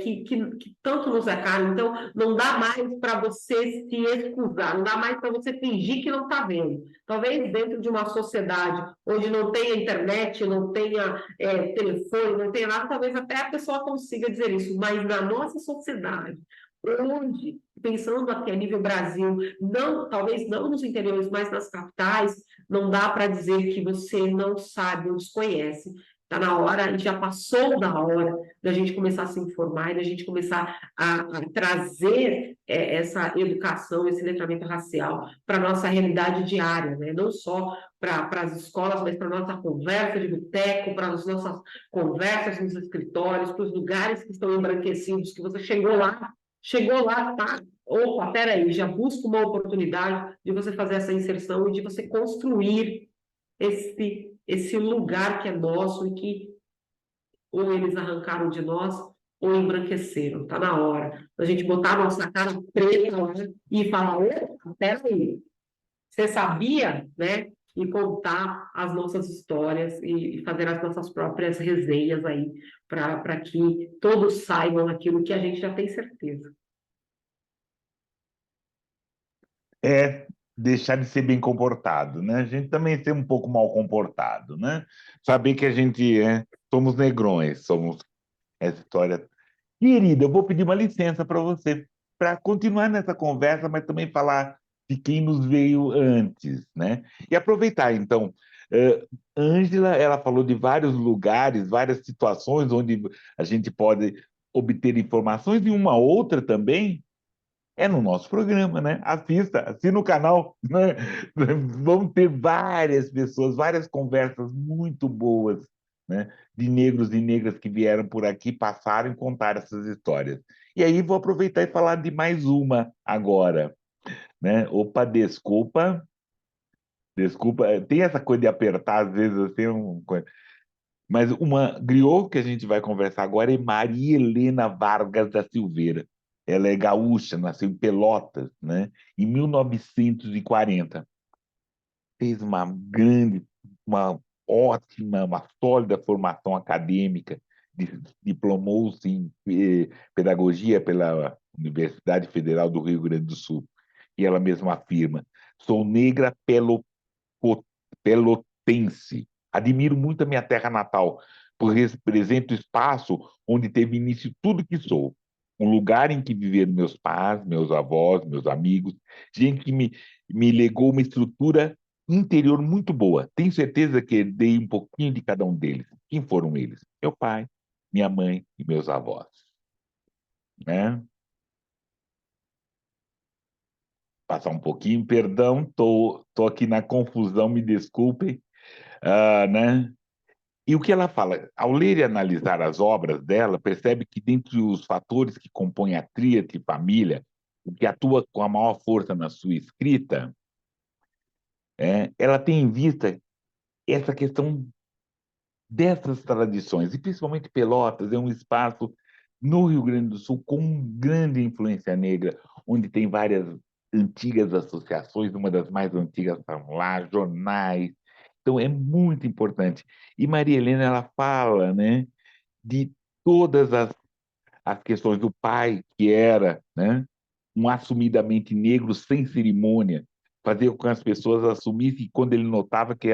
que tanto nos é caro. Então, não dá mais para você se excusar, não dá mais para você fingir que não está vendo. Talvez dentro de uma sociedade onde não tenha internet, não tenha telefone, não tenha nada, talvez até a pessoa consiga dizer isso, mas na nossa sociedade, onde, pensando aqui a nível Brasil, não, talvez não nos interiores, mas nas capitais, não dá para dizer que você não sabe ou desconhece. Está na hora, e já passou da hora da gente começar a se informar e da gente começar a trazer essa educação, esse letramento racial para a nossa realidade diária, né? Não só para as escolas, mas para a nossa conversa de boteco, para as nossas conversas nos escritórios, para os lugares que estão embranquecidos, que você chegou lá, tá? Opa, peraí, já busca uma oportunidade de você fazer essa inserção e de você construir esse lugar que é nosso e que ou eles arrancaram de nós ou embranqueceram. Está na hora da gente botar a nossa cara preta lá e falar, opa, peraí, você sabia, né? E contar as nossas histórias e fazer as nossas próprias resenhas aí, para que todos saibam aquilo que a gente já tem certeza. É deixar de ser bem comportado, né? A gente também ser um pouco mal comportado, né? Saber que a gente somos negrões, somos essa história. Querida, eu vou pedir uma licença para você, para continuar nessa conversa, mas também falar de quem nos veio antes, né? E aproveitar, então, Ângela, ela falou de vários lugares, várias situações onde a gente pode obter informações, e uma outra também é no nosso programa, né? Assina o canal, né? Vamos ter várias pessoas, várias conversas muito boas, né? De negros e negras que vieram por aqui, passaram e contaram essas histórias. E aí vou aproveitar e falar de mais uma agora, né? Opa, desculpa, tem essa coisa de apertar às vezes assim, mas uma griot que a gente vai conversar agora é Maria Helena Vargas da Silveira. Ela é gaúcha, nasceu em Pelotas, né, em 1940. fez uma ótima, uma sólida formação acadêmica, diplomou-se em pedagogia pela Universidade Federal do Rio Grande do Sul. E ela mesma afirma: sou negra pelotense. Admiro muito a minha terra natal, pois representa o espaço onde teve início tudo que sou. Um lugar em que viveram meus pais, meus avós, meus amigos, gente que me legou uma estrutura interior muito boa. Tenho certeza que herdei um pouquinho de cada um deles. Quem foram eles? Meu pai, minha mãe e meus avós. Né? Passar um pouquinho, perdão, tô aqui na confusão, me desculpem. Né? E o que ela fala? Ao ler e analisar as obras dela, percebe que, dentre os fatores que compõem a tríade família, o que atua com a maior força na sua escrita, ela tem em vista essa questão dessas tradições, e principalmente Pelotas é um espaço no Rio Grande do Sul com grande influência negra, onde tem várias antigas associações, uma das mais antigas estão lá, jornais. Então é muito importante. E Maria Helena ela fala, né, de todas as questões do pai, que era, né, um assumidamente negro sem cerimônia, fazia com que as pessoas assumissem quando ele notava que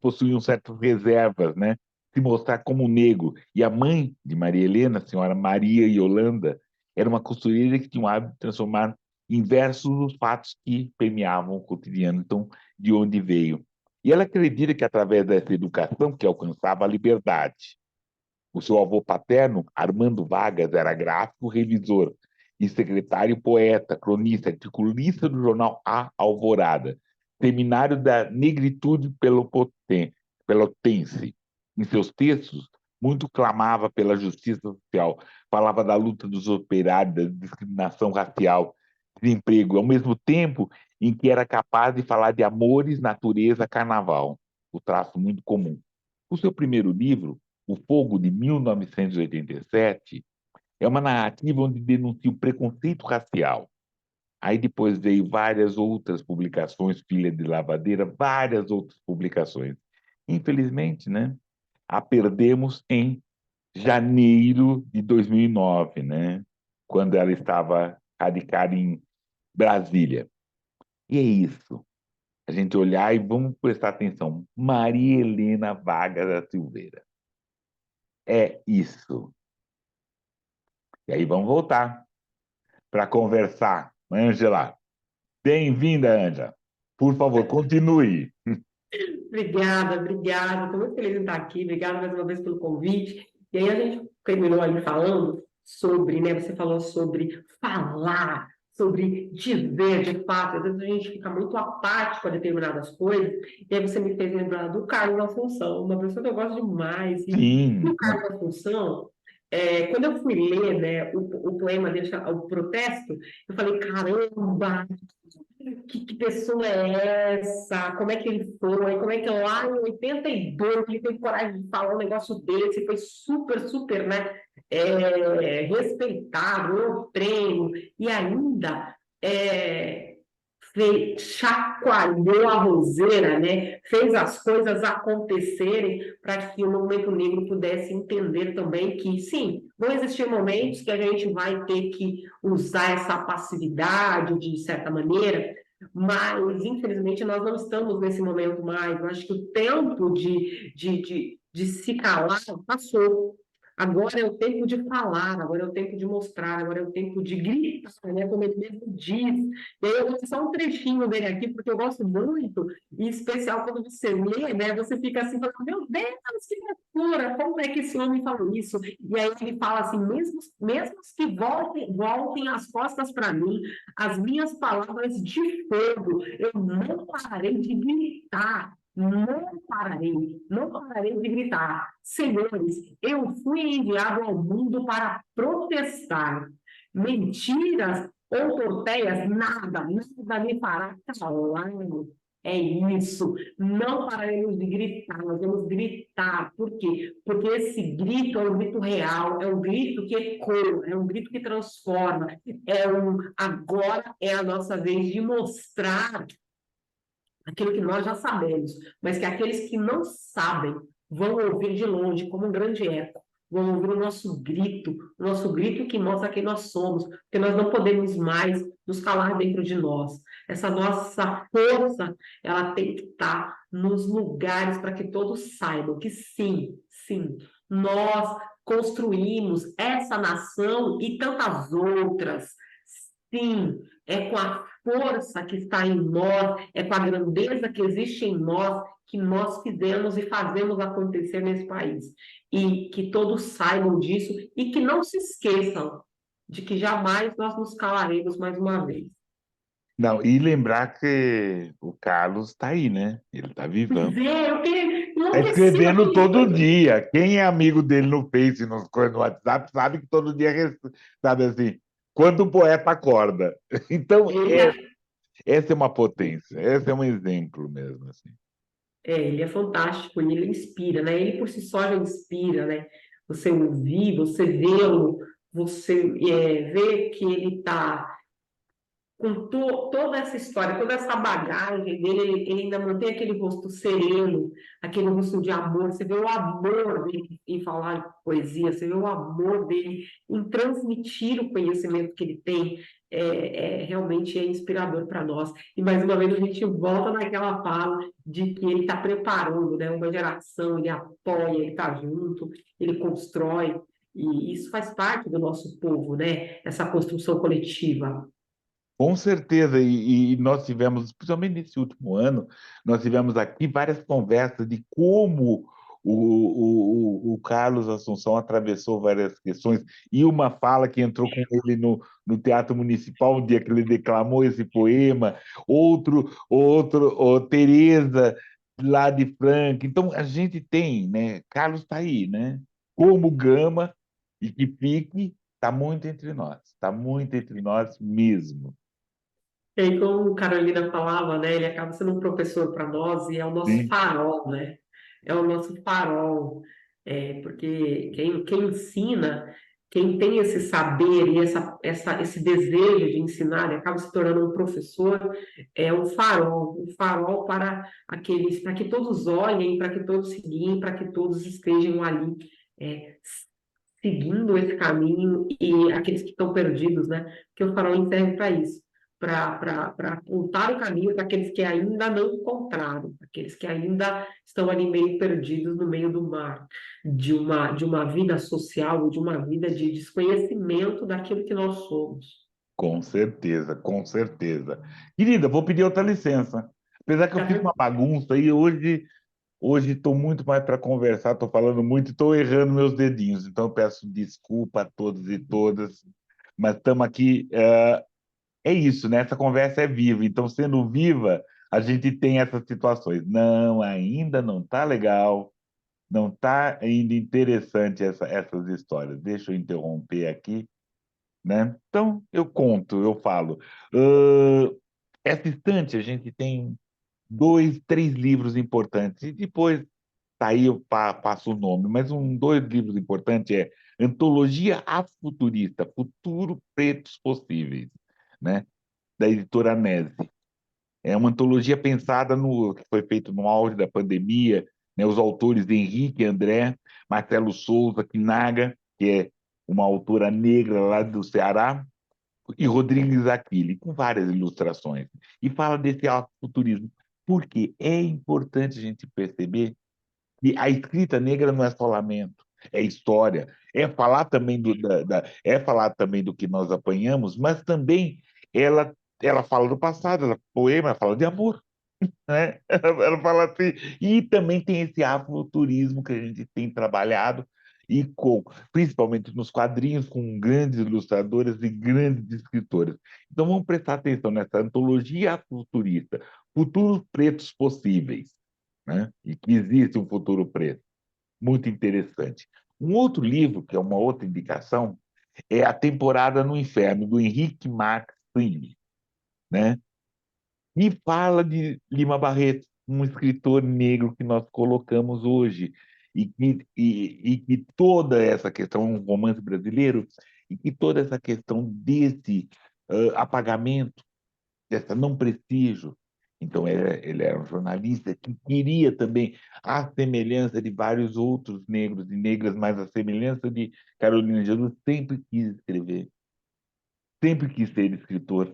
possuíam certas reservas, né, se mostrar como negro. E a mãe de Maria Helena, a senhora Maria Yolanda, era uma costureira que tinha o hábito de transformar em versos os fatos que permeavam o cotidiano. Então, de onde veio? E ela acredita que através dessa educação que alcançava a liberdade. O seu avô paterno, Armando Vargas, era gráfico revisor e secretário poeta, cronista, articulista do jornal A Alvorada, seminário da negritude pelotense. Em seus textos, muito clamava pela justiça social, falava da luta dos operários, da discriminação racial, desemprego, ao mesmo tempo em que era capaz de falar de amores, natureza, carnaval, o traço muito comum. O seu primeiro livro, O Fogo, de 1987, é uma narrativa onde denuncia o preconceito racial. Aí depois veio várias outras publicações, Filha de Lavadeira, várias outras publicações. Infelizmente, né, a perdemos em janeiro de 2009, né, quando ela estava radicada em Brasília. E é isso. A gente olhar e vamos prestar atenção. Maria Helena Vargas da Silveira. É isso. E aí vamos voltar para conversar. Ângela, bem-vinda, Ângela. Por favor, continue. Obrigada, obrigada. Estou muito feliz em estar aqui. Obrigada mais uma vez pelo convite. E aí a gente terminou ali falando sobre, né? Você falou sobre falar, sobre dizer de fato. Às vezes a gente fica muito apático a determinadas coisas. E aí você me fez lembrar do Carlos Assunção, uma pessoa que eu gosto demais. E Sim. o Carlos Assunção, quando eu fui ler, né, o poema dele, o Protesto, eu falei, caramba, que pessoa é essa? Como é que ele foi? Como é que lá em 82 ele teve coragem de falar um negócio desse? Foi super, super, né? Respeitado, no prêmio, e ainda chacoalhou a roseira, né? Fez as coisas acontecerem para que o movimento negro pudesse entender também que, sim, vão existir momentos que a gente vai ter que usar essa passividade, de certa maneira, mas, infelizmente, nós não estamos nesse momento mais. Eu acho que o tempo de se calar passou. Agora é o tempo de falar, agora é o tempo de mostrar, agora é o tempo de gritar, né? Como ele mesmo diz. E aí eu vou só um trechinho dele aqui, porque eu gosto muito, em especial quando você lê, né? Você fica assim, falando, meu Deus, que loucura, como é que esse homem falou isso? E aí ele fala assim, mesmo que voltem as costas para mim, as minhas palavras de fogo, eu não pararei de gritar. Não pararei de gritar. Senhores, eu fui enviado ao mundo para protestar. Mentiras ou torpeias, nada me fará calado. É isso. Não pararemos de gritar, nós vamos gritar. Por quê? Porque esse grito é um grito real, é um grito que ecoa, é um grito que transforma. Agora é a nossa vez de mostrar aquilo que nós já sabemos, mas que aqueles que não sabem vão ouvir de longe, como um grande eco, vão ouvir o nosso grito que mostra quem nós somos, porque nós não podemos mais nos calar dentro de nós. Essa nossa força, ela tem que estar nos lugares para que todos saibam que sim, sim, nós construímos essa nação e tantas outras. Sim, é com a força que está em nós, é com a grandeza que existe em nós, que nós fizemos e fazemos acontecer nesse país. E que todos saibam disso e que não se esqueçam de que jamais nós nos calaremos mais uma vez. Não, e lembrar que o Carlos está aí, né? Ele está Pois vivão. é, eu fiquei Está enlouquecida escrevendo com todo isso. dia. Quem é amigo dele no Face, no WhatsApp, sabe que todo dia, sabe assim, quando o poeta acorda. Então, Ele é, essa é uma potência, esse é um exemplo mesmo, assim. ele é fantástico, e ele inspira, né? Ele por si só já inspira, né? Você ouvir, você vê-lo, você vê que ele está com toda essa história, toda essa bagagem dele, ele ainda mantém aquele rosto sereno, aquele rosto de amor. Você vê o amor dele em falar poesia, você vê o amor dele em transmitir o conhecimento que ele tem. Realmente é inspirador para nós. E mais uma vez a gente volta naquela fala de que ele está preparando, né, uma geração, ele apoia, ele está junto, ele constrói. E isso faz parte do nosso povo, né? Essa construção coletiva. Com certeza, e nós tivemos, especialmente nesse último ano, nós tivemos aqui várias conversas de como o Carlos Assunção atravessou várias questões, e uma fala que entrou com ele no Teatro Municipal, um dia que ele declamou esse poema, Tereza, lá de Franca. Então, a gente tem, né? Carlos está aí, né? Como Gama, e que fique, está muito entre nós mesmo. E aí, como a Carolina falava, né, ele acaba sendo um professor para nós e é o nosso Sim, farol, né? É o nosso farol, porque quem ensina, quem tem esse saber e esse desejo de ensinar, ele acaba se tornando um professor, é um farol para aqueles, para que todos olhem, para que todos seguem, para que todos estejam ali, é, seguindo esse caminho e aqueles que estão perdidos, né? Porque o farol serve para isso, para apontar o caminho para aqueles que ainda não encontraram, aqueles que ainda estão ali meio perdidos no meio do mar, de uma vida social, de uma vida de desconhecimento daquilo que nós somos. com certeza, com certeza. Querida, vou pedir outra licença. Apesar que eu Tá fiz uma tranquilo. bagunça e hoje estou muito mais para conversar, estou falando muito e estou errando meus dedinhos. Então eu peço desculpa a todos e todas, mas estamos aqui. É isso, né? Essa conversa é viva. Então, sendo viva, a gente tem essas situações. Não, ainda não está legal, não está ainda interessante essas histórias. Deixa eu interromper aqui, né? Então, eu conto, eu falo. Essa estante, a gente tem dois, três livros importantes, e depois tá aí eu passo o nome, mas dois livros importantes é Antologia Afrofuturista, Futuro Pretos Possíveis, né? Da editora Nese. É uma antologia pensada no que foi feito no auge da pandemia, né? Os autores Henrique André, Marcelo Souza Quinaga, que é uma autora negra lá do Ceará, e Rodrigues Aquile, com várias ilustrações. E fala desse afrofuturismo. Porque é importante a gente perceber que a escrita negra não é só lamento, é história, é falar também do que nós apanhamos, mas também ela, ela fala do passado, ela poema, ela fala de amor, né? Ela fala assim, e também tem esse afrofuturismo que a gente tem trabalhado e principalmente nos quadrinhos, com grandes ilustradoras e grandes escritoras. Então vamos prestar atenção nessa antologia afrofuturista, futuros pretos possíveis, né? E que existe um futuro preto, muito interessante. Um outro livro, que é uma outra indicação, é A Temporada no Inferno, do Henrique Max Fried, né? E fala de Lima Barreto, um escritor negro que nós colocamos hoje, e que toda essa questão, um romance brasileiro, e que toda essa questão desse apagamento, dessa não prestígio, Então, ele era um jornalista que queria também, à semelhança de vários outros negros e negras, mas à semelhança de Carolina de Jesus, sempre quis escrever, sempre quis ser escritor,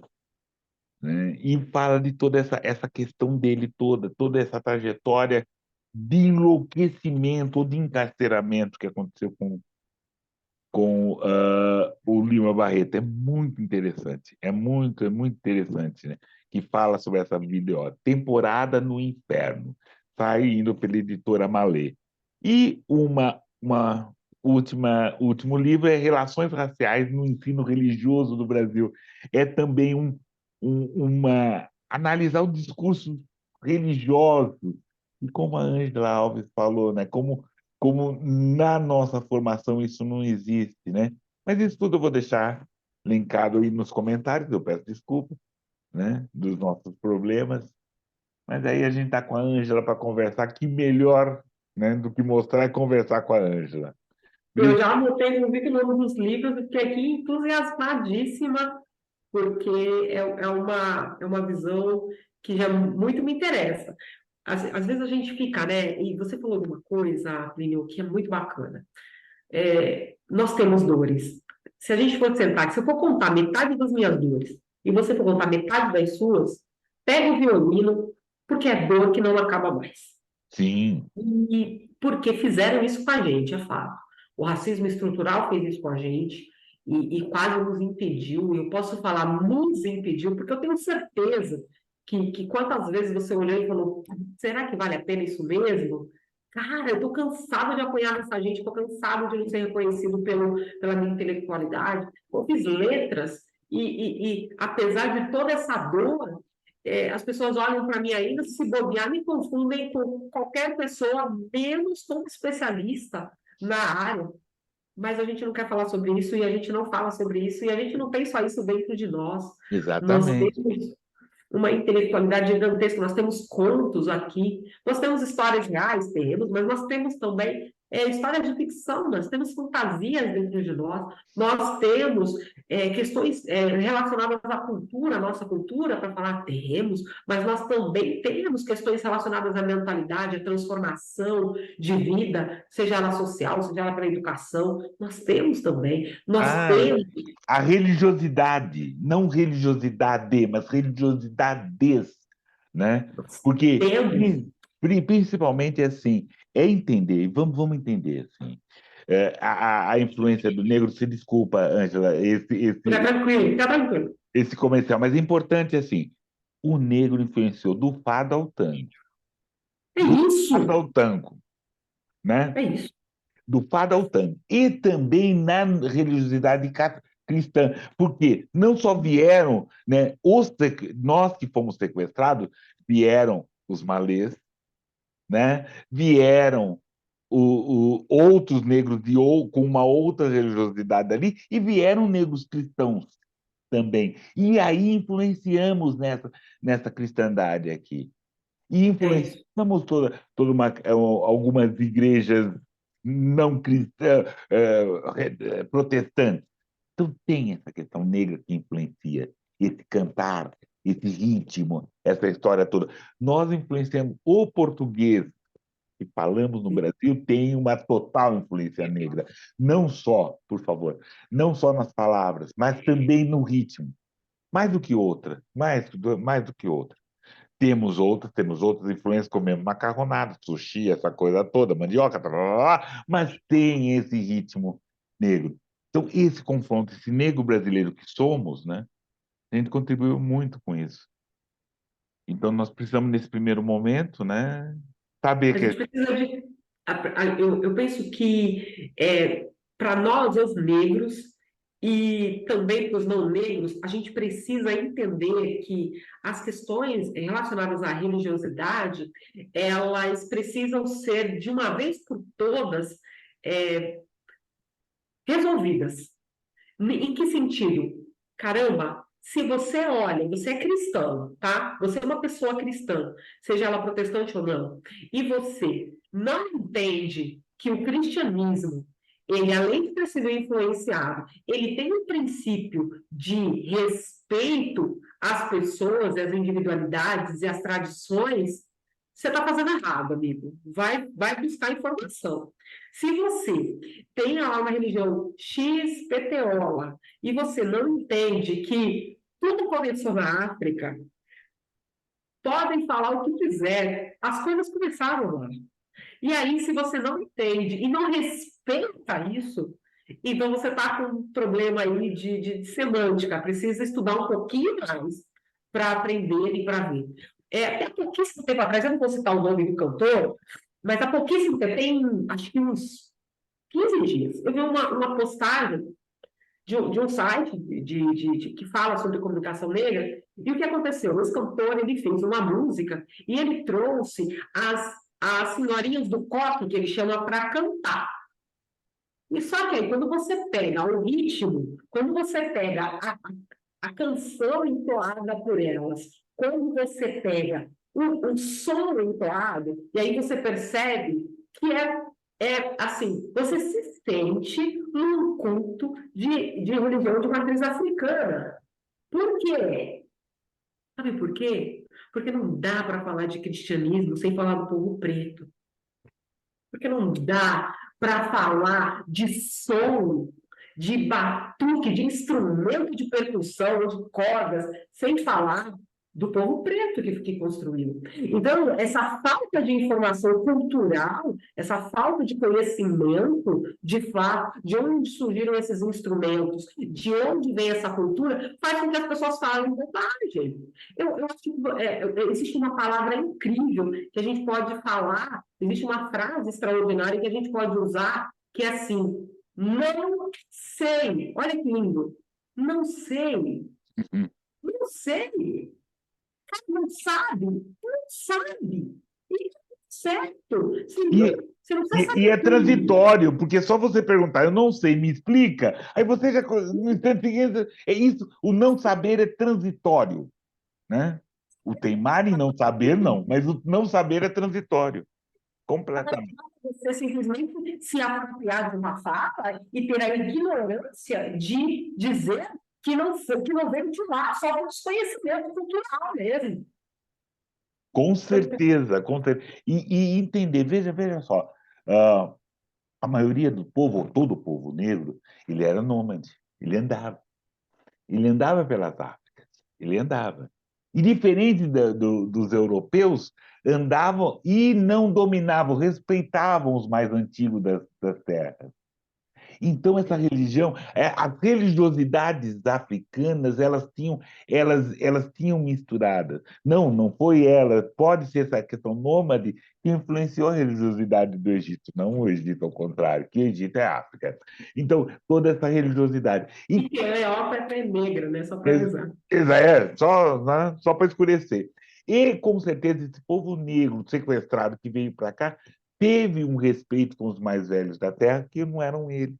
né? E fala de toda essa questão dele toda essa trajetória de enlouquecimento ou de encarceramento que aconteceu com o Lima Barreto. É muito interessante, né? Que fala sobre essa vida, ó, Temporada no Inferno, saindo pela editora Malê. E último livro é Relações Raciais no Ensino Religioso do Brasil. É também analisar o discurso religioso, e como a Ângela Alves falou, né? Como na nossa formação isso não existe, né? Mas isso tudo eu vou deixar linkado aí nos comentários, eu peço desculpa, né? Dos nossos problemas. Mas aí a gente está com a Ângela para conversar, que melhor, né, do que mostrar e conversar com a Ângela. Eu já anotei, inclusive, o nome dos livros e fiquei aqui entusiasmadíssima, porque é uma visão que já muito me interessa. Às vezes a gente fica, né? E você falou de uma coisa, Plínio, que é muito bacana. Nós temos dores. Se a gente for sentar, se eu for contar metade das minhas dores e você for contar metade das suas, pega o violino, porque é dor que não acaba mais. Sim, E porque fizeram isso com a gente, é fato. O racismo estrutural fez isso com a gente e quase nos impediu. Eu posso falar nos impediu, porque eu tenho certeza que quantas vezes você olhou e falou: será que vale a pena isso mesmo? Cara, eu estou cansado de apoiar essa gente, estou cansado de não ser reconhecido pela minha intelectualidade. Eu fiz letras apesar de toda essa dor, as pessoas olham para mim ainda, se bobear, me confundem com qualquer pessoa, menos com um especialista na área. Mas a gente não quer falar sobre isso, e a gente não fala sobre isso, e a gente não tem só isso dentro de nós. Nós exatamente. temos uma intelectualidade gigantesca, nós temos contos aqui, nós temos histórias reais, temos, mas nós temos também histórias de ficção, nós temos fantasias dentro de nós temos questões relacionadas à cultura, à nossa cultura, para falar temos, mas nós também temos questões relacionadas à mentalidade, à transformação de vida, seja ela social, seja ela para a educação, nós temos também, nós Ah, temos, a religiosidade, não religiosidade, mas religiosidades, né? nós Porque temos. principalmente assim, entender, vamos entender assim, a influência do negro. Se desculpa, Ângela, Fica tranquilo. esse comercial, mas é importante assim, o negro influenciou do fado ao tango, É do fado isso, ao tango, né? é isso. Do fado ao tango, e também na religiosidade cristã, porque não só vieram, né, nós que fomos sequestrados, vieram os malês, né, vieram outros negros com uma outra religiosidade ali, e vieram negros cristãos também. E aí influenciamos nessa cristandade aqui. E É isso. influenciamos algumas igrejas não cristãs, protestantes. Então, tem essa questão negra que influencia esse cantar, esse ritmo, essa história toda. Nós influenciamos o português que falamos no Brasil, tem uma total influência negra. Não só, por favor, não só nas palavras, mas também no ritmo. Mais do que outra, mais do que outra. Temos outras influências, comemos macarronada, sushi, essa coisa toda, mandioca, tá, tá, tá, tá, mas tem esse ritmo negro. Então, esse confronto, esse negro brasileiro que somos, né, a gente contribuiu muito com isso. Então, nós precisamos, nesse primeiro momento, né, saber A gente que. precisa de. Eu penso que para nós, os negros, e também para os não negros, a gente precisa entender que as questões relacionadas à religiosidade, elas precisam ser, de uma vez por todas, é, resolvidas. Em que sentido? Caramba, se você olha, você é cristão, tá? Você é uma pessoa cristã, seja ela protestante ou não, e você não entende que o cristianismo, ele além de ter sido influenciado, ele tem um princípio de respeito as pessoas, as individualidades e as tradições, você está fazendo errado, amigo. Vai buscar informação. Se você tem lá uma religião XPTOla e você não entende que tudo começou na África, podem falar o que quiser, as coisas começaram lá. E aí, se você não entende e não respeita isso, então você está com um problema aí de semântica, precisa estudar um pouquinho mais para aprender e para ver. Até pouquíssimo tempo atrás, eu não vou citar o nome do cantor, mas há pouquíssimo tempo, tem acho que uns 15 dias, eu vi uma postagem de um site que fala sobre comunicação negra, e o que aconteceu? Esse cantor, ele fez uma música e ele trouxe as senhorinhas do coque, que ele chama, para cantar. E só que aí, quando você pega o ritmo, quando você pega a canção entoada por elas, quando você pega o som entoado, e aí você percebe que assim, você se sente num culto de religião de matriz africana. Por quê? Sabe por quê? Porque não dá para falar de cristianismo sem falar do povo preto. Porque não dá para falar de som, de batuque, de instrumento de percussão, de cordas, sem falar do povo preto que construiu. Então, essa falta de informação cultural, essa falta de conhecimento, de fato, de onde surgiram esses instrumentos, de onde vem essa cultura, faz com que as pessoas falem bobagem. Eu acho que existe uma palavra incrível que a gente pode falar, existe uma frase extraordinária que a gente pode usar, que é assim, não sei. Olha que lindo. Não sei. Não sei. Cara, não sabe. Não sabe. E tá certo. E, Você não precisa e é saber tudo. transitório, porque é só você perguntar, eu não sei, me explica. Aí você já, no instante seguinte, é isso, o não saber é transitório, né? O teimar em não saber, não, mas o não saber é transitório, completamente. Você simplesmente se apropriar de uma fala e ter a ignorância de dizer que não veio de lá, só um desconhecimento cultural mesmo. Com certeza, com certeza. E entender, veja só, ah, a maioria do povo, todo o povo negro, ele era nômade, ele andava pelas Áfricas, ele andava. E diferente dos europeus, andavam e não dominavam, respeitavam os mais antigos das terras. Então, essa religião, as religiosidades africanas, elas tinham misturadas. Não foi ela. Pode ser essa questão nômade que influenciou a religiosidade do Egito, não o Egito ao contrário, que o Egito é África. Então, toda essa religiosidade. E Cleópatra é negra, né? Só para Ex- avisar. só, né, só para escurecer. E, com certeza, esse povo negro sequestrado que veio para cá teve um respeito com os mais velhos da terra que não eram eles.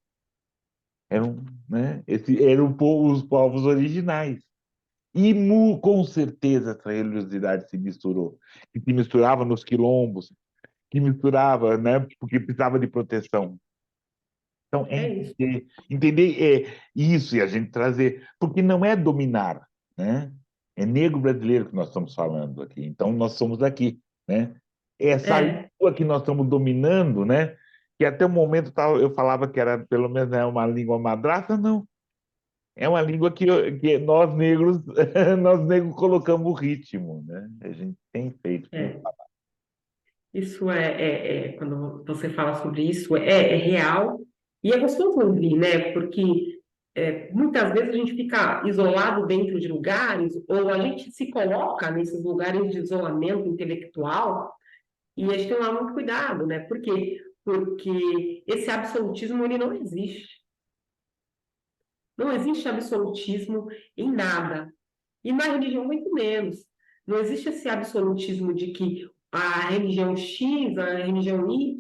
Eram, né, os povos originais. E com certeza essa religiosidade se misturou. Que se misturava nos quilombos, que misturava, né, porque precisava de proteção. Então, É isso. entender isso e a gente trazer, porque não é dominar, né? É negro brasileiro que nós estamos falando aqui. Então, nós somos aqui, né? Essa É, língua que nós estamos dominando, né? Que até o momento eu falava que era, pelo menos, uma língua madraça, não. É uma língua que nós negros, nós negros colocamos o ritmo, né? A gente tem feito com. é. Isso quando você fala sobre isso, é real e é gostoso ouvir, né? Porque muitas vezes a gente fica isolado dentro de lugares, ou a gente se coloca nesses lugares de isolamento intelectual, e a gente tem que tomar muito cuidado, né? Por quê? Porque esse absolutismo ele não existe. Não existe absolutismo em nada. E na religião, muito menos. Não existe esse absolutismo de que a religião X, a religião Y,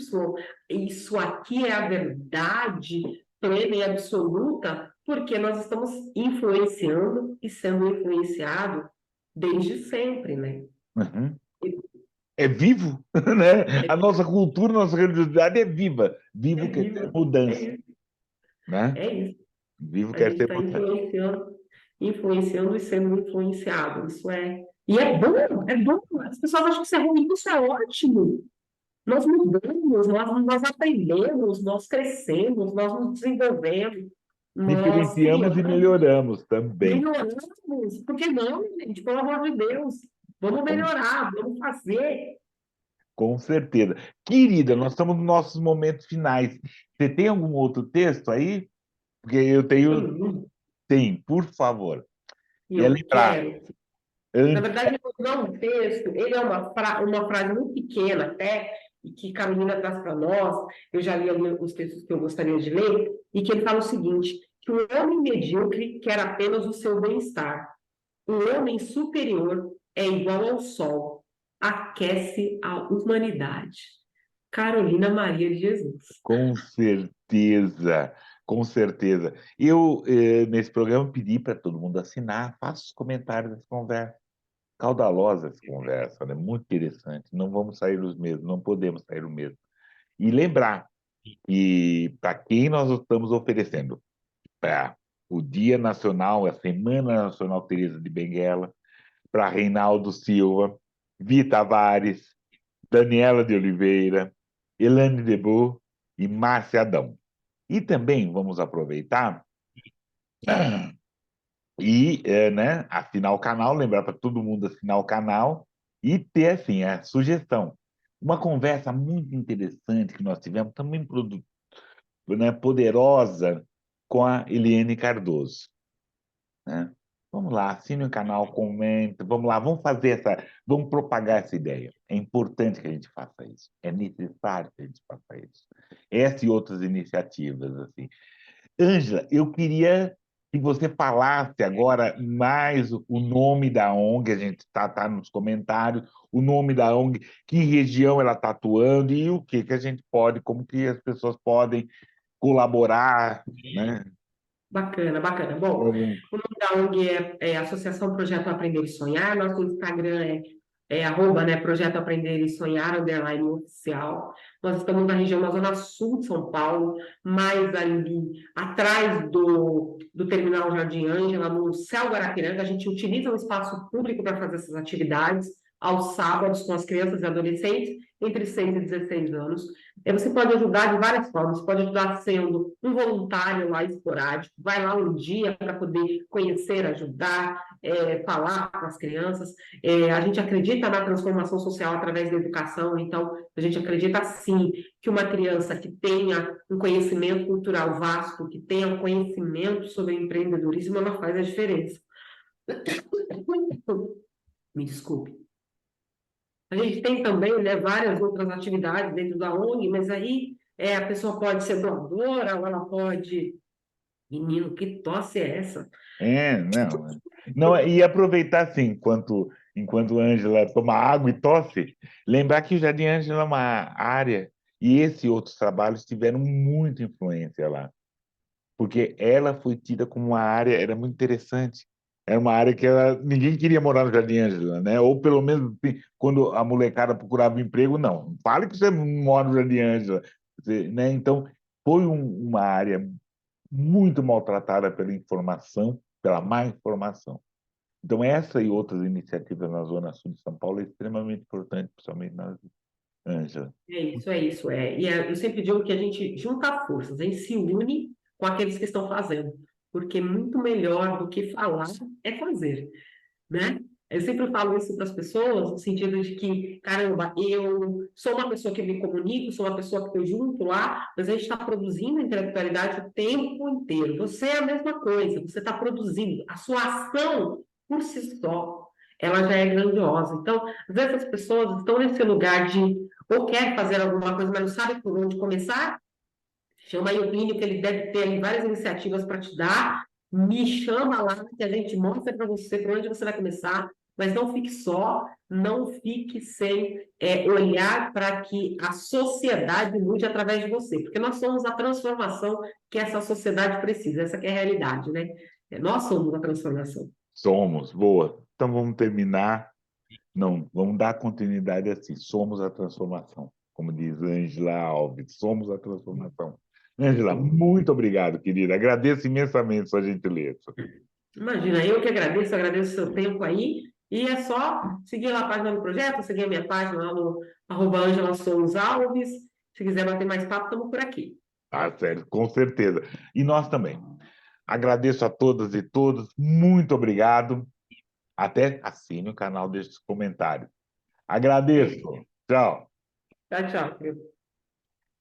isso aqui é a verdade plena e absoluta, porque nós estamos influenciando e sendo influenciado desde sempre, né? Uhum. É vivo, né? A nossa cultura, a nossa religiosidade é viva. É Vivo quer ter viva. É mudança, isso. né? É isso. Vivo A quer gente ter está mudança. influenciando. influenciando e sendo influenciado. Isso é. E é bom, é bom. As pessoas acham que isso é ruim, isso é ótimo. Nós mudamos, nós aprendemos, nós crescemos, nós nos desenvolvemos, nós Diferenciamos e criamos, melhoramos também. melhoramos. Por que não, gente? Pelo amor de Deus. Vamos Com, melhorar, vamos fazer. com certeza. Querida, nós estamos nos nossos momentos finais. Você tem algum outro texto aí? Porque eu tenho. Sim, Tem, por favor. e E é eu lembrar, quero. Na antes. verdade, não é um texto, ele é uma frase muito pequena até, e que Carolina traz para nós. Eu já li alguns textos que eu gostaria de ler, e que ele fala o seguinte: que o homem medíocre quer apenas o seu bem-estar. O homem superior é igual ao sol, aquece a humanidade. Carolina Maria de Jesus. Com certeza, com certeza. Eu, nesse programa, pedi para todo mundo assinar, faça os comentários dessa conversa. Caudalosa essa conversa, né? Muito interessante. Não vamos sair os mesmos, não podemos sair o mesmo. E lembrar que para quem nós estamos oferecendo para o Dia Nacional, a Semana Nacional Teresa de Benguela, para Reinaldo Silva, Vi Tavares, Daniela de Oliveira, Elane Debo e Márcia Adão. E também vamos aproveitar e né, assinar o canal, lembrar para todo mundo assinar o canal e ter assim a sugestão. Uma conversa muito interessante que nós tivemos, também né, poderosa, com a Eliane Cardoso. Né? Vamos lá, assine o canal, comente, vamos lá, vamos fazer vamos propagar essa ideia. É importante que a gente faça isso, é necessário que a gente faça isso. Essa e outras iniciativas, assim. Ângela, eu queria que você falasse agora mais o nome da ONG, a gente está nos comentários, o nome da ONG, que região ela está atuando e o que a gente pode, como que as pessoas podem colaborar, né? Bacana, bacana. Bom, o nome da ONG é Associação Projeto Aprender e Sonhar. Nosso Instagram é arroba, né, Projeto Aprender e Sonhar, underline oficial. Nós estamos na região, na zona sul de São Paulo, mais ali atrás do Terminal Jardim Ângela, no Céu Guarapiranga. A gente utiliza o espaço público para fazer essas atividades aos sábados com as crianças e adolescentes entre 6 e 16 anos. Você pode ajudar de várias formas. Você pode ajudar sendo um voluntário lá esporádico, vai lá um dia para poder conhecer, ajudar, falar com as crianças. A gente acredita na transformação social através da educação, então a gente acredita sim que uma criança que tenha um conhecimento cultural vasto, que tenha um conhecimento sobre empreendedorismo, ela faz a diferença. Me desculpe. A gente tem também, né, várias outras atividades dentro da ONG, mas aí a pessoa pode ser doadora, ou ela pode. Menino, que tosse é essa? Não. Não, e aproveitar assim, enquanto Ângela toma água e tosse, lembrar que o Jardim Ângela é uma área e esses outros trabalhos tiveram muita influência lá, porque ela foi tida como uma área, era muito interessante. Era uma área que ninguém queria morar no Jardim Ângela, né? Ou pelo menos assim, quando a molecada procurava emprego, não. Fale que você mora no Jardim Ângela, né? Então, foi uma área muito maltratada pela informação, pela má informação. Então, essa e outras iniciativas na Zona Sul de São Paulo é extremamente importante, principalmente na Ângela. É isso, é isso. Eu sempre digo que a gente junta forças, a gente se une com aqueles que estão fazendo, porque muito melhor do que falar é fazer, né? Eu sempre falo isso para as pessoas, no sentido de que, caramba, eu sou uma pessoa que me comunico, sou uma pessoa que estou junto lá, mas a gente está produzindo intelectualidade o tempo inteiro. Você é a mesma coisa, você está produzindo. A sua ação, por si só, ela já é grandiosa. Então, às vezes as pessoas estão nesse lugar de ou quer fazer alguma coisa, mas não sabe por onde começar. Chama aí o Plínio, que ele deve ter aí várias iniciativas para te dar. Me chama lá, que a gente mostra para você por onde você vai começar. Mas não fique só, não fique sem olhar para que a sociedade mude através de você, porque nós somos a transformação que essa sociedade precisa, essa que é a realidade, né? Nós somos a transformação. Somos, boa. Então, vamos terminar. Não, vamos dar continuidade assim. Somos a transformação. Como diz Ângela Alves, somos a transformação. Ângela, Sim. muito obrigado, querida. Agradeço imensamente sua gentileza. Imagina, eu que agradeço o seu tempo aí. E é só seguir lá a página do projeto, seguir a minha página lá no @Ângela Souza Alves. Se quiser bater mais papo, estamos por aqui. Tá certo, com certeza. E nós também. Agradeço a todas e todos. Muito obrigado. Até assine o canal, deixe os comentários. Agradeço. É. Tchau. Tchau, tchau.